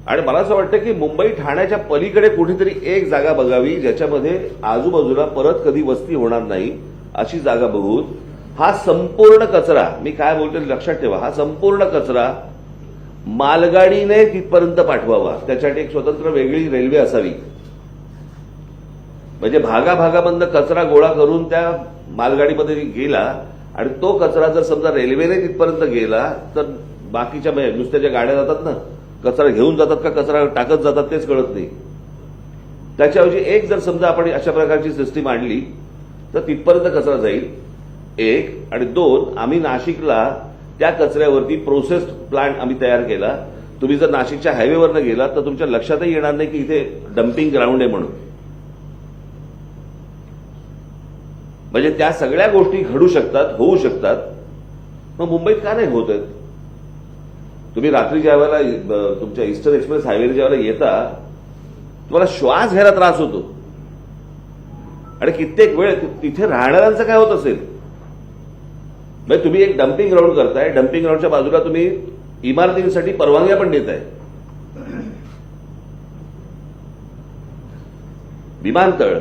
आणि मला असं वाटतं की मुंबई ठाण्याच्या पलीकडे कुठेतरी एक जागा बघावी ज्याच्यामध्ये आजूबाजूला परत कधी वस्ती होणार नाही अशी जागा बघून हा संपूर्ण कचरा, मी काय बोलतो लक्षात ठेवा, हा संपूर्ण कचरा मालगाडीने तिथपर्यंत पाठवावा. त्यासाठी एक स्वतंत्र वेगळी रेल्वे असावी. म्हणजे भागाभागाबंद कचरा गोळा करून त्या मालगाडीमध्ये गेला आणि तो कचरा जर समजा रेल्वेने तिथपर्यंत गेला तर बाकीच्या नुसत्या ज्या गाड्या जातात ना, कचरा घेऊन जातात का कचरा टाकत जातात तेच कळत नाही. त्याच्याऐवजी एक जर समजा आपण अशा प्रकारची सिस्टीम आणली तर तिथपर्यंत कचरा जाईल. एक आणि दोन, आम्ही नाशिकला त्या कचऱ्यावरती प्रोसेस्ड प्लांट आम्ही तयार केला. तुम्ही जर नाशिकच्या हायवेवरनं गेला तर तुमच्या लक्षातही येणार नाही की इथे डम्पिंग ग्राउंड आहे म्हणून. म्हणजे त्या सगळ्या गोष्टी घडू शकतात, होऊ शकतात. मग मुंबईत का नाही होत आहेत? तुम्ही रात्री ज्या वेळेला तुमच्या ईस्टर्न एक्सप्रेस हायवेने ज्या वेळेला येता तुम्हाला श्वास घ्यायला त्रास होतो. आणि कित्येक वेळ तिथे राहणाऱ्यांचं काय होत असेल? म्हणजे तुम्ही एक डम्पिंग ग्राउंड करताय, डम्पिंग ग्राउंडच्या बाजूला तुम्ही इमारतींसाठी परवानग्या पण देताय. विमानतळ,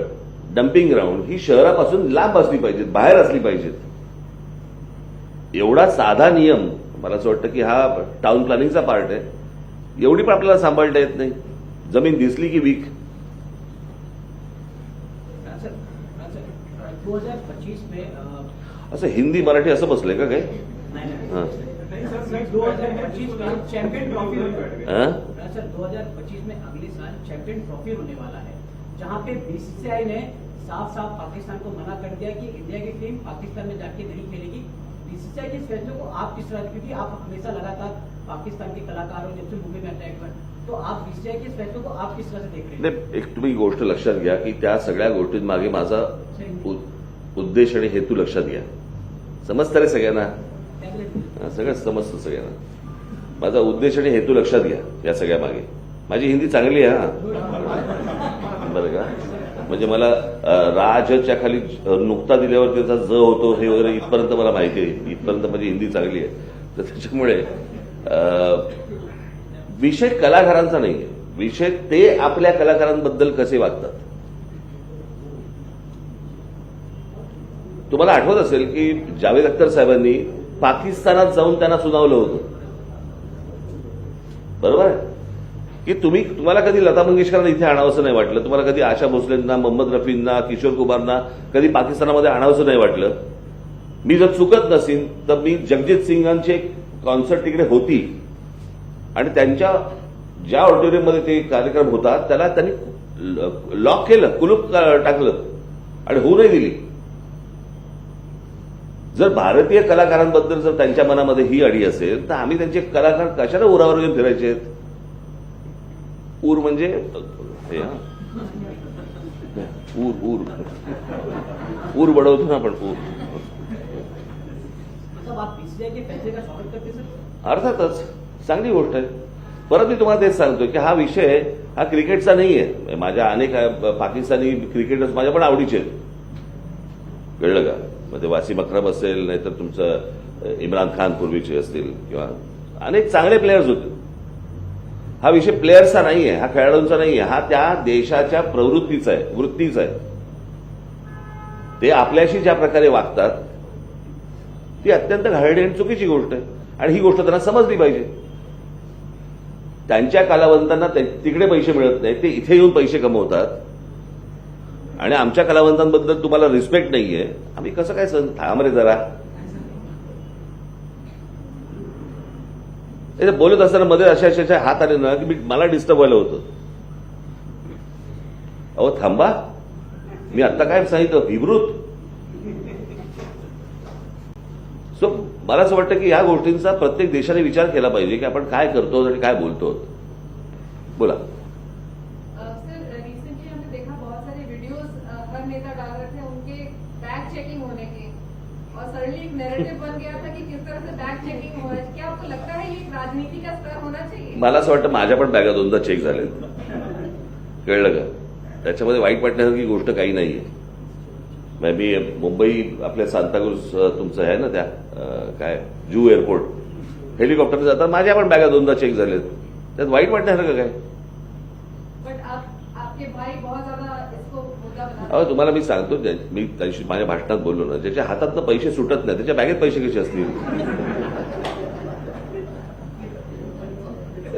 डम्पिंग ग्राउंड ही शहरापासून लांब असली पाहिजेत, बाहेर असली पाहिजेत. एवढा साधा नियम मला असं वाटतं की हा टाउन प्लॅनिंगचा पार्ट आहे. एवढी पण आपल्याला सांभाळता येत नाही. जमीन दिसली की वीक. 2025 में असं हिंदी मराठी असं बसलंय का काय? हां. 2025 में चैंपियन ट्रॉफी हां? सर 2025 में अगले साल चैंपियन ट्रॉफी होने वाला है, जहां पे बीसीसीआई ने साफ साफ पाकिस्तान को मना कर दिया कि इंडिया की टीम पाकिस्तान में जाके नहीं खेलेगी. बीसीसीआई के इस फैसले को आप किस तरह, क्योंकि आप हमेशा लगातार पाकिस्तान के कलाकारों जब से मुंबई में अटैक हुआ, तो आप बीसीसीआई के इस फैसले को आप किस तरह से देख रहे हैं? नाही, एक तुम्ही गोष्ट लक्षात घ्या की त्या सगळ्या गोष्टींमागे माझा उद्देश आणि हेतू लक्षात घ्या. समजतं रे सगळ्यांना? सगळं समजतं सगळ्यांना. माझा उद्देश आणि हेतू लक्षात घ्या या सगळ्या मागे. माझी हिंदी चांगली आहे हा, बरं का? म्हणजे मला राजच्या खाली नुकता दिल्यावर त्याचा ज होतो हे वगैरे इथपर्यंत मला माहिती आहे. इथपर्यंत माझी हिंदी चांगली आहे. तर त्याच्यामुळे विषय कलाकारांचा नाही, विषय ते आपल्या कलाकारांबद्दल कसे वागतात. तुम्हाला आठवत असेल की जावेद अख्तर साहेबांनी पाकिस्तानात जाऊन त्यांना सुनावलं होतं, बरोबर आहे? की तुम्हाला कधी लता मंगेशकरांना इथे आणावंसं नाही वाटलं, तुम्हाला कधी आशा भोसलेंना, मोहम्मद रफींना, किशोर कुमारना कधी पाकिस्तानामध्ये आणावंसं नाही वाटलं. मी जर चुकत नसीन तर मी जगजित सिंगांची एक कॉन्सर्ट तिकडे होती आणि त्यांच्या ज्या ऑडिटोरियममध्ये ते कार्यक्रम होता त्याला त्यांनी लॉक केलं, कुलूप टाकलं आणि होऊ नाही दिली. जर भारतीय कलाकारांबद्दल जर त्यांच्या मनामध्ये ही अडी असेल तर आम्ही त्यांचे कलाकार कशाला उरावर घेऊन फिरायचे आहेत? ऊर म्हणजे ऊर बडवतो ना आपण. ऊर आप बीसीसीआई के फैसले का स्वागत करते सर? अर्थातच चांगली गोष्ट आहे. परत मी तुम्हाला तेच सांगतोय की हा विषय हा क्रिकेटचा नाहीये. माझ्या अनेक पाकिस्तानी क्रिकेटर्स माझ्या पण आवडीचे आहेत, कळलं का? मग ते वासिम अक्रम असेल, नाहीतर तुमचं इम्रान खान पूर्वीचे असतील, किंवा अनेक चांगले प्लेयर्स होते. हा विषय प्लेयर्सचा नाहीये, हा खेळाडूंचा नाहीये, हा त्या देशाच्या प्रवृत्तीचा आहे, वृत्तीचा आहे. ते आपल्याशी ज्या प्रकारे वागतात ती अत्यंत घाणेरडी आणि चुकीची गोष्ट आहे आणि ही गोष्ट त्यांना समजली पाहिजे. त्यांच्या कलावंतांना तिकडे पैसे मिळत नाही, ते इथे येऊन पैसे कमवतात आणि आमच्या कलावंतांबद्दल तुम्हाला रिस्पेक्ट नाहीये. आम्ही कसं काय थांब रे जरा. बोलत असताना मध्ये अशा हात आले ना की मला डिस्टर्ब व्हायला होतं. अहो थांबा, मी आता काय सांगितलं, विवृत. सो मला असं वाटतं की या गोष्टींचा प्रत्येक देशाने विचार केला पाहिजे की आपण काय करतो आणि काय बोलतो. बोला. सर रिसेंटली हमने देखा बहुत सारे वीडियोस हर नेता डाल रहे थे उनके बैग चेकिंग होने के और सडनली एक नैरेटिव बन गया था कि किस तरह से बैग चेकिंग हो रहा है. क्या आपको लगता है ये एक राजनीति का स्तर होना चाहिए? मला असं वाटतं माझ्या पण बॅगा दोनदा चेक झाले. कळलं का? त्याच्यामध्ये वाईट वाटण्यासारखी गोष्ट काही नाहीये. मी मुंबई आपल्या सांताक्रूज तुमचं आहे ना त्या काय जू एअरपोर्ट हेलिकॉप्टरने जातात माझ्या पण बॅगा दोनदा चेक झालेत. त्यात वाईट वाटण्यासारखं काय? बट आपके भाई बहुत ज्यादा इसको मुद्दा बना. अहो तुम्हाला मी सांगतो, मी त्याशी माझ्या भाषणात बोललो ना, ज्याच्या हातातनं पैसे सुटत नाही त्याच्या बॅगेत पैसे कसे असतील?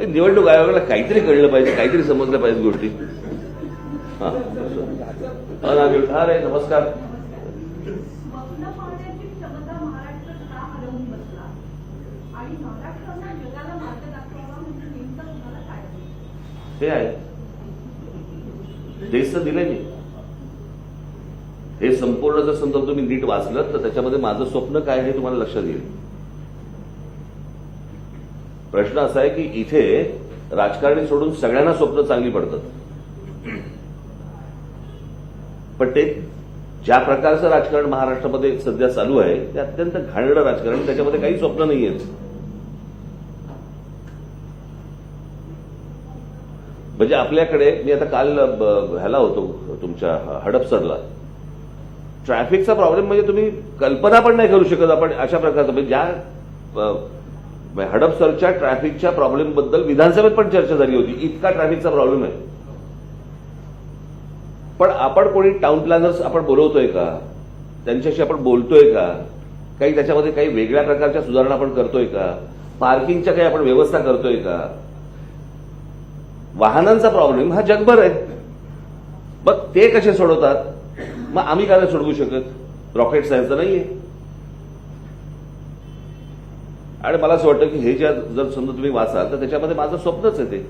निवडणूक आयोगाला काहीतरी कळलं पाहिजे, काहीतरी समजलं पाहिजे गोष्टी. अरे नमस्कार. स्वप्न पाहण्याची क्षमता महाराष्ट्र का हरवून बसला आणि महाराष्ट्राला जगाला मार्ग दाखवावा म्हणजे नेमकं तुम्हाला काय वाटतं? हे आहे देश तर दिलंय मी. हे संपूर्ण जर समजा तुम्ही नीट वाचलं तर त्याच्यामध्ये माझं स्वप्न काय हे तुम्हाला लक्षात येईल. प्रश्न असा आहे की इथे राजकारणी सोडून सगळ्यांना स्वप्न चांगली पडतात, पण ते ज्या प्रकारचं राजकारण महाराष्ट्रामध्ये सध्या चालू आहे ते अत्यंत घाणेरडं राजकारण, त्याच्यामध्ये काही स्वप्न नाही आहेत. म्हणजे आपल्याकडे मी आता काल ह्याला होतो तुमच्या हडपसरला, ट्रॅफिकचा प्रॉब्लेम म्हणजे तुम्ही कल्पना पण नाही करू शकत आपण अशा प्रकारचं. म्हणजे ज्या हडपसरच्या ट्रॅफिकच्या प्रॉब्लेम बद्दल विधानसभेत पण चर्चा झाली होती, इतका ट्रॅफिकचा प्रॉब्लेम आहे. पण आपण कोणी टाउन प्लॅनर्स आपण बोलवतोय का? त्यांच्याशी आपण बोलतोय का? काही त्याच्यामध्ये काही वेगळ्या प्रकारच्या सुधारणा आपण करतोय का? पार्किंगच्या काही आपण व्यवस्था करतोय का? वाहनांचा प्रॉब्लेम हा जगभर आहे, मग ते कसे सोडवतात? मग आम्ही काय सोडवू शकत? रॉकेट सायन्स नाहीये. आणि मला असं वाटतं की हे ज्या जर समजा तुम्ही वाचाल तर त्याच्यामध्ये माझं स्वप्नच आहे ते.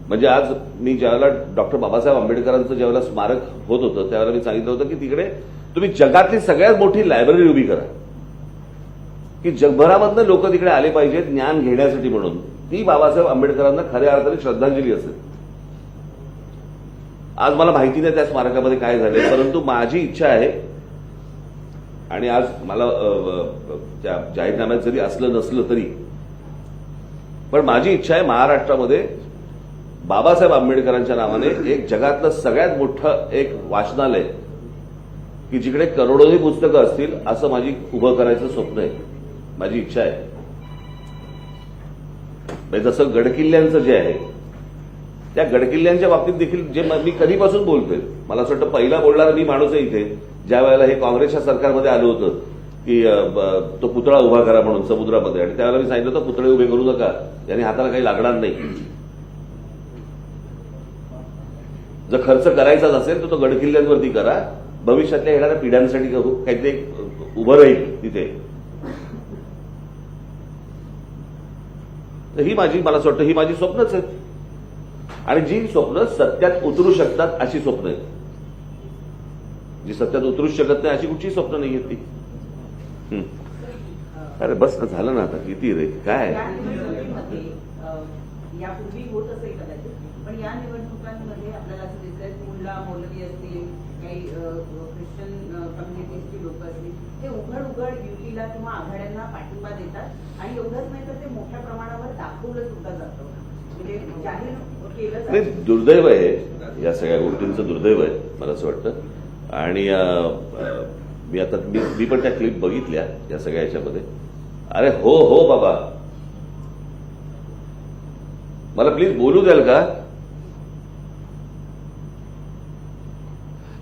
म्हणजे आज मी ज्यावेळेला डॉक्टर बाबासाहेब आंबेडकरांचं ज्यावेळेला स्मारक होत होतं त्यावेळेला मी सांगितलं होतं की तिकडे तुम्ही जगातली सगळ्यात मोठी लायब्ररी उभी करा, की जगभरामधनं लोक तिकडे आले पाहिजेत ज्ञान घेण्यासाठी म्हणून. ती बाबासाहेब आंबेडकरांना खऱ्या अर्थाने श्रद्धांजली असेल. आज मला माहिती नाही त्या स्मारकामध्ये काय झालंय, परंतु माझी इच्छा आहे आणि आज मला त्या जाहीरनाम्यात जरी असलं नसलं तरी पण माझी इच्छा आहे महाराष्ट्रामध्ये बाबासाहेब आंबेडकरांच्या नावाने एक जगातलं सगळ्यात मोठं एक वाचनालय, की जिकडे करोडोनी पुस्तकं असतील असं माझी उभं करायचं स्वप्न आहे, माझी इच्छा आहे. म्हणजे जसं गडकिल्ल्यांचं जे आहे त्या गडकिल्ल्यांच्या बाबतीत देखील जे मी कधीपासून बोलतोय, मला असं वाटतं पहिला बोलणारा मी माणूस आहे इथे. ज्या वेळेला हे काँग्रेसच्या सरकारमध्ये आलं होतं की तो पुतळा उभा करा म्हणून समुद्रामध्ये, आणि त्यावेळेला मी सांगितलं होतं पुतळे उभे करू नका, याने हाताला काही लागणार नाही. जर खर्च करायचाच असेल तर तो गडकिल्ल्यांवरती करा, भविष्यातल्या येणाऱ्या पिढ्यांसाठी काहीतरी उभं राहील तिथे. ही माझी, मला असं वाटतं ही माझी स्वप्नच आहेत. आणि जी स्वप्न सत्यात उतरू शकतात अशी स्वप्न आहेत. जी सत्यात उतरूच शकत नाही अशी कुठची स्वप्न नाही आहेत ती. अरे बस ना, झालं ना आता, किती रे काय. या निवडणुकीमध्ये यापूर्वी होत असेल कदाचित, पण या निवडणुकांमध्ये आपल्याला असं दिसतंय मुल्ला मौलवी असतील, काही ख्रिश्चन कम्युनिटीजची लोक असतील, ते उघड युतीला किंवा आघाड्यांना पाठिंबा देतात आणि एवढंच नाही तर ते मोठ्या प्रमाणावर दाखवलं सुद्धा जातं, म्हणजे जाहीर केलं जातं. दुर्दैव आहे या सगळ्या गोष्टींचं, दुर्दैव आहे मला असं वाटतं. आणि मी आता मी पण त्या क्लिप बघितल्या या सगळ्या याच्यामध्ये. अरे हो हो बाबा, मला प्लीज बोलू द्याल का?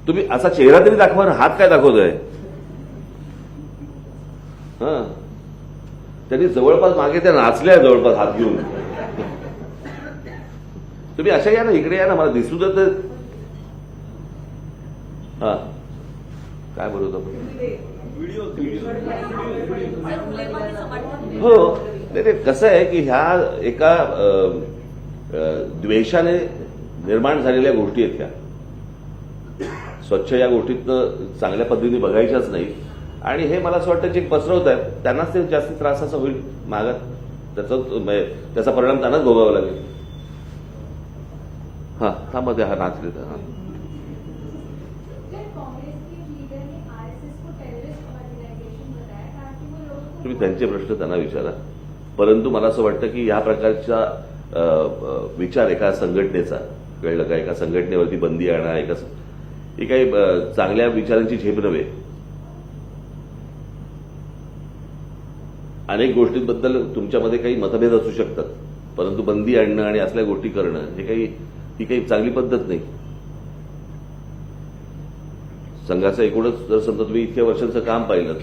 तुम्ही असा चेहरा तरी दाखवा ना, हात काय दाखवतोय? हा, त्यांनी जवळपास मागे त्या नाचल्या जवळपास हात घेऊन. तुम्ही अशा या ना, इकडे या ना, मला दिसू देत. हा, काय बोलत आपण? हो, नाही कसं आहे की ह्या एका द्वेषाने निर्माण झालेल्या गोष्टी आहेत. ह्या स्वच्छ या गोष्टीतनं चांगल्या पद्धतीने बघायच्याच नाही. आणि हे मला असं वाटतं जे पसरवत आहेत त्यांनाच ते जास्ती त्रास असा होईल मागात, त्याचा परिणाम त्यांनाच भोगावा लागेल. हा, थांबा ते हा नाचले तर. हा, तुम्ही त्यांचे प्रश्न त्यांना विचारा. परंतु मला असं वाटतं की ह्या प्रकारचा विचार एका संघटनेचा, कळलं का, एका संघटनेवरती बंदी आणा, ही काही चांगल्या विचारांची झेप नव्हे. अनेक गोष्टींबद्दल तुमच्यामध्ये काही मतभेद असू शकतात, परंतु बंदी आणणं आणि असल्या गोष्टी करणं ही काही चांगली पद्धत नाही. संघाचं एकूणच जर समजा तुम्ही इतक्या वर्षांचं काम पाहिलं,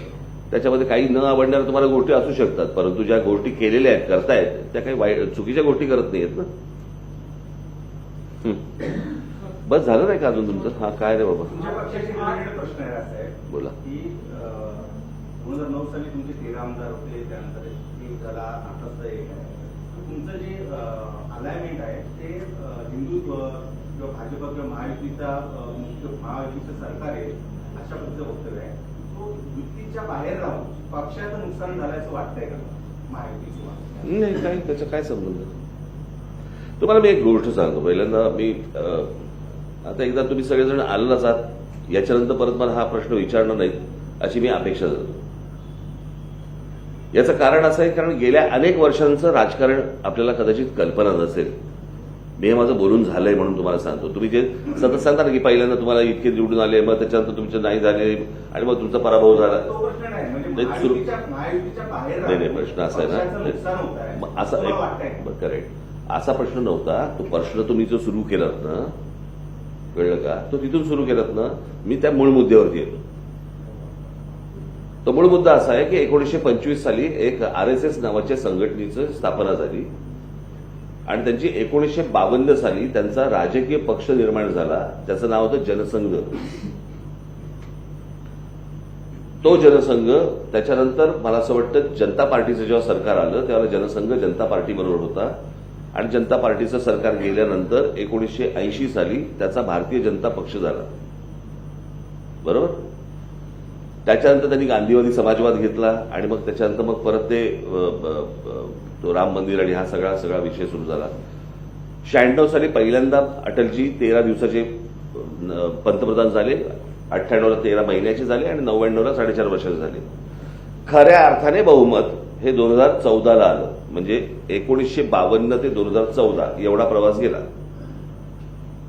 त्याच्यामध्ये काही न आवडणाऱ्या तुम्हाला गोष्टी असू शकतात, परंतु ज्या गोष्टी केलेल्या आहेत, करतायत, त्या काही वाईट चुकीच्या गोष्टी करत नाहीयेत ना. बस झालं नाही का अजून तुमचं? हा, काय रे बाबा? तुमच्या पक्षाचे रिलेटेड प्रश्न आहे असा आहे बोला. की 2009 साली तुमचे 13 आमदार होते, त्यानंतर एक झाला, आताच एक आहे. तुमचं जे अलाइनमेंट आहे ते हिंदुत्व किंवा भाजप किंवा महायुतीचं सरकार आहे अशा पद्धतीचं वक्तव्य आहे. तो युतीच्या बाहेर राहून पक्षाचं नुकसान झाल्याचं वाटतंय का महायुतीचं? नाही, काही त्याचा काय संबंध. तुम्हाला मी एक गोष्ट सांगतो. पहिल्यांदा मी आता एकदा तुम्ही सगळेजण आलेलाच आहात, याच्यानंतर परत मला हा प्रश्न विचारणार नाहीत अशी मी अपेक्षा करतो. याचं कारण असं आहे कारण गेल्या अनेक वर्षांचं राजकारण आपल्याला कदाचित कल्पना नसेल. मी हे माझं बोलून झालंय म्हणून तुम्हाला सांगतो. तुम्ही जे सतत सांगता ना की पहिल्यांदा तुम्हाला इतके निवडून आले, मग त्याच्यानंतर तुमचे नाही झाले आणि मग तुमचा पराभव झाला. तो प्रश्न नाही, म्हणजे नाही, महायुतीच्या बाहेर नाही, प्रश्न असा आहे पक्षाचं नुकसान होत ना, आहे मग असा असं मला वाटतंय. करेक्ट, असा प्रश्न नव्हता. तो प्रश्न तुम्ही जो सुरू केलात ना, कळलं का, तो तिथून सुरू केलात ना, मी त्या मूळ मुद्द्यावरती येतो. तो मूळ मुद्दा असा आहे की 1925 साली एक RSS नावाच्या संघटनेची स्थापना झाली आणि त्यांची 1952 साली त्यांचा राजकीय पक्ष निर्माण झाला. त्याचं नाव होतं जनसंघ. तो जनसंघ त्याच्यानंतर मला असं वाटतं जनता पार्टीचं जेव्हा सरकार आलं त्यावेळेला जनसंघ जनता पार्टी बरोबर होता आणि जनता पार्टीचं सरकार गेल्यानंतर 1980 साली त्याचा भारतीय जनता पक्ष झाला. बरोबर. त्याच्यानंतर त्यांनी गांधीवादी समाजवाद घेतला आणि मग त्याच्यानंतर मग परत ते तो राम मंदिर आणि हा सगळा विषय सुरू झाला. 96 साली पहिल्यांदा अटलजी 13 दिवसाचे पंतप्रधान झाले. 98ला 13 महिन्याचे झाले आणि 99ला 4.5 वर्षाचे झाले. खऱ्या अर्थाने बहुमत हे 2014ला आलं. म्हणजे 1952 ते 2014 एवढा प्रवास गेला.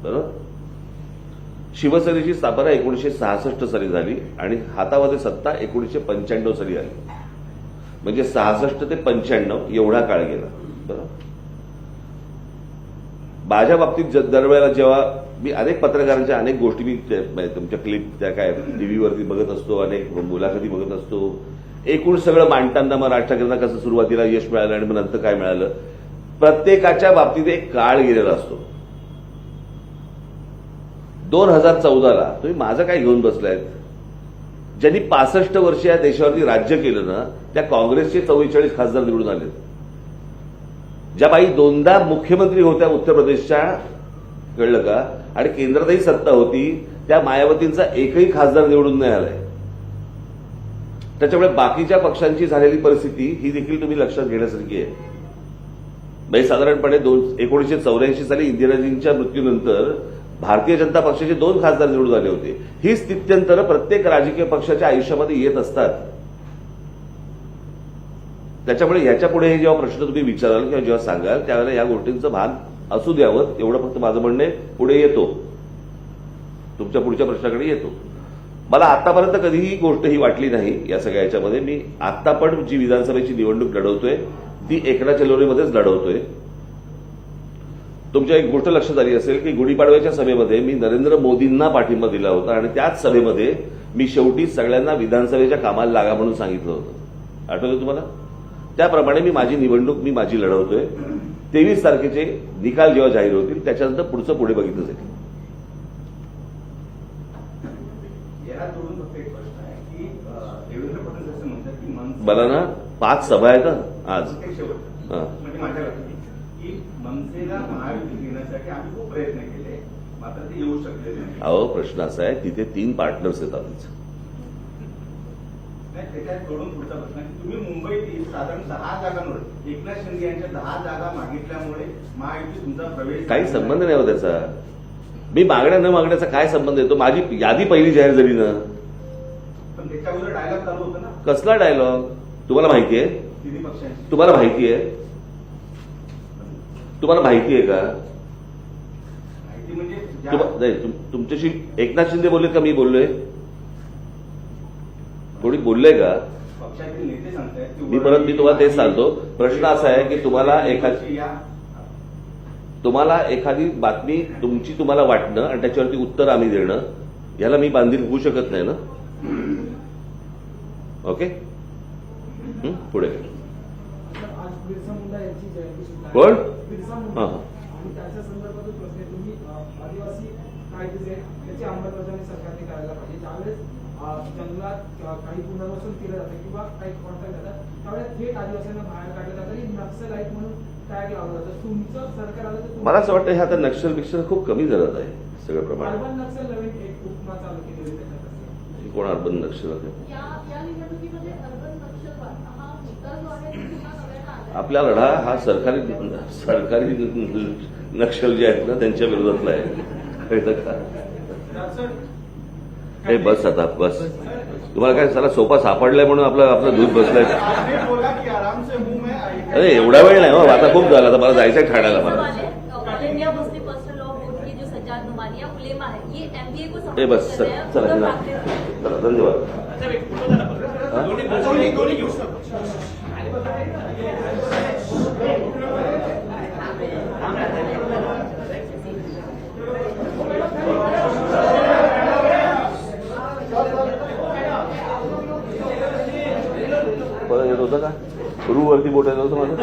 बरोबर. शिवसेनेची स्थापना 1966 साली झाली आणि हातामध्ये सत्ता 1995 साली आली. म्हणजे 66 ते 95 एवढा काळ गेला. बरोबर. माझ्या बाबतीत दरवेळेला जेव्हा मी अनेक पत्रकारांच्या अनेक गोष्टी मी तुमच्या क्लिप त्या काय टीव्हीवरती बघत असतो, अनेक मुलाखती बघत असतो, एकूण सगळं मांडताना मग राज ठाकरेंना कसं सुरुवातीला यश मिळालं आणि मग नंतर काय मिळालं, प्रत्येकाच्या बाबतीत एक काळ गेलेला असतो. 2014ला तुम्ही माझं काय घेऊन बसलायत? ज्यांनी 65 वर्ष या देशावरती राज्य केलं ना, त्या काँग्रेसचे 44 खासदार निवडून आले. ज्या बाई 2दा मुख्यमंत्री होत्या उत्तर प्रदेशच्या, कळलं का, आणि केंद्रातही सत्ता होती, त्या मायावतींचा एकही खासदार निवडून नाही आलाय. त्याच्यामुळे बाकीच्या पक्षांची झालेली परिस्थिती ही देखील तुम्ही लक्षात घेण्यासारखी आहे. म्हणजे साधारणपणे 1984 साली इंदिराजींच्या मृत्यूनंतर भारतीय जनता पक्षाचे 2 खासदार निवडून आले होते. ही स्थित्यंतर प्रत्येक राजकीय पक्षाच्या आयुष्यामध्ये येत असतात. त्याच्यामुळे ह्याच्या पुढे जेव्हा प्रश्न तुम्ही विचाराल किंवा जेव्हा सांगाल त्यावेळेला या गोष्टींचं भान असू द्यावं, एवढं फक्त माझं म्हणणं आहे. पुढे येतो, तुमच्या पुढच्या प्रश्नाकडे येतो. मला आतापर्यंत कधीही गोष्ट ही वाटली नाही या सगळ्या याच्यामध्ये. मी आता पण जी विधानसभेची निवडणूक लढवतोय ती एकनाथ चलोरेमध्येच लढवतोय. तुमच्या एक गोष्ट लक्षात आली असेल की गुढीपाडव्याच्या सभेमध्ये मी नरेंद्र मोदींना पाठिंबा दिला होता आणि त्याच सभेमध्ये मी शेवटी सगळ्यांना विधानसभेच्या कामाला लागा म्हणून सांगितलं होतं. आठवलं तुम्हाला? त्याप्रमाणे मी माझी लढवतोय. 23 तारखेचे निकाल जेव्हा जाहीर होतील त्याच्यानंतर पुढचं पुढे बघितलं जाईल. याला जोडून फक्त एक प्रश्न आहे की देवेंद्र फडणवीस असं म्हणतात की मला ना 5 सभा आहेत आज. शेवट हां. म्हणजे माझ्या लक्षात की मनसेला महायुती घेण्यासाठी आम्ही खूप प्रयत्न केले मात्र ते येऊ शकले नाही. अहो प्रश्न असा आहे तिथे 3 पार्टनर्स आहेत आधीच. नाही, त्याच्यात जोडून पुढचा प्रश्न आहे की तुम्ही मुंबईत साधारण 10 जागांवर एकनाथ शिंदे यांच्या 10 जागा मागितल्यामुळे महायुती तुमचा प्रवेश काही संबंध नाही हो त्याचा. मी मागण्या न मागण्याचा काय संबंध येतो? माझी यादी पहिली जाहीर झाली ना. पण त्याच्यावर डायलॉग चालू होतं ना कसला डायलॉग? तुम्हाला माहिती आहे? तिन्ही पक्षांची. तुम्हाला माहिती आहे? तुम्हाला माहिती आहे का? माहिती म्हणजे ज्या- नाही, तुमच्याशी एकनाथ शिंदे बोललेत का मी बोललोय? कोणी बोललंय का? पक्षातील नेते सांगतायत की मी तुम्हाला तेच सांगतो. प्रश्न असा आहे की तुम्हाला एखादी बातमी तुम्हाला वाटणं आणि त्याच्यावरती उत्तर आम्ही देणं याला मी बांधील होऊ शकत नाही ना. ओके, पुढे आज बिरसा मुंडा यांची जयंती सुद्धा आहे. कोण? बिरसा हां, मुंडा. हां. आणि त्याच्या संदर्भातच प्रश्न आहे, तुम्ही आदिवासी कायदे जे आहेत, त्याची अंमलबजावणी सरकारने करायला पाहिजे. ज्यावेळेस जंगलात काही पुनर्वसन केलं जातं किंवा काही कॉन्ट्रॅक्ट जातात त्यावेळेस थेट आदिवासींना बाहेर काढलं जातं आणि नक्सलाईट म्हणून टॅग लावलं जातं. तुमचं सरकार आलं तर मला असं वाटतं हे आता नक्षल खूप कमी झालं आहे सगळं प्रमाण. अर्बन नक्सल नवीन एक उपमा चालू केलेली त्याच्यात कोण अर्बन नक्षल आहे? या निवडणुकीमध्ये अर्बन नक्षलवाद हा मुद्दा जो आहे तो पुन्हा नव्यानं आलाय. आपला लढा हा सरकारी नक्षल जे आहेत ना त्यांच्या विरोधातला आहे. कळतं का? हे बस आता बस. तुम्हाला काय साला सोपा सापडलाय म्हणून आपलं दूध बसलाय. आपने बोला की आराम से हूं मैं. अरे एवढा वेळ नाही हो, आता खूप झाला. आता मला जायचंय ठाण्याला. मला all India Muslim personal law board की जो सज्जाद नुमानिया उलेमा है ये MBA को हे सपोर्ट बस कर रहे हैं. चला उद्धव चला ठाकरे चला धन्यवाद. दोन्ही घेऊ शकतो. परत येत होतं का? रूवरती बोट येत होतं माझं.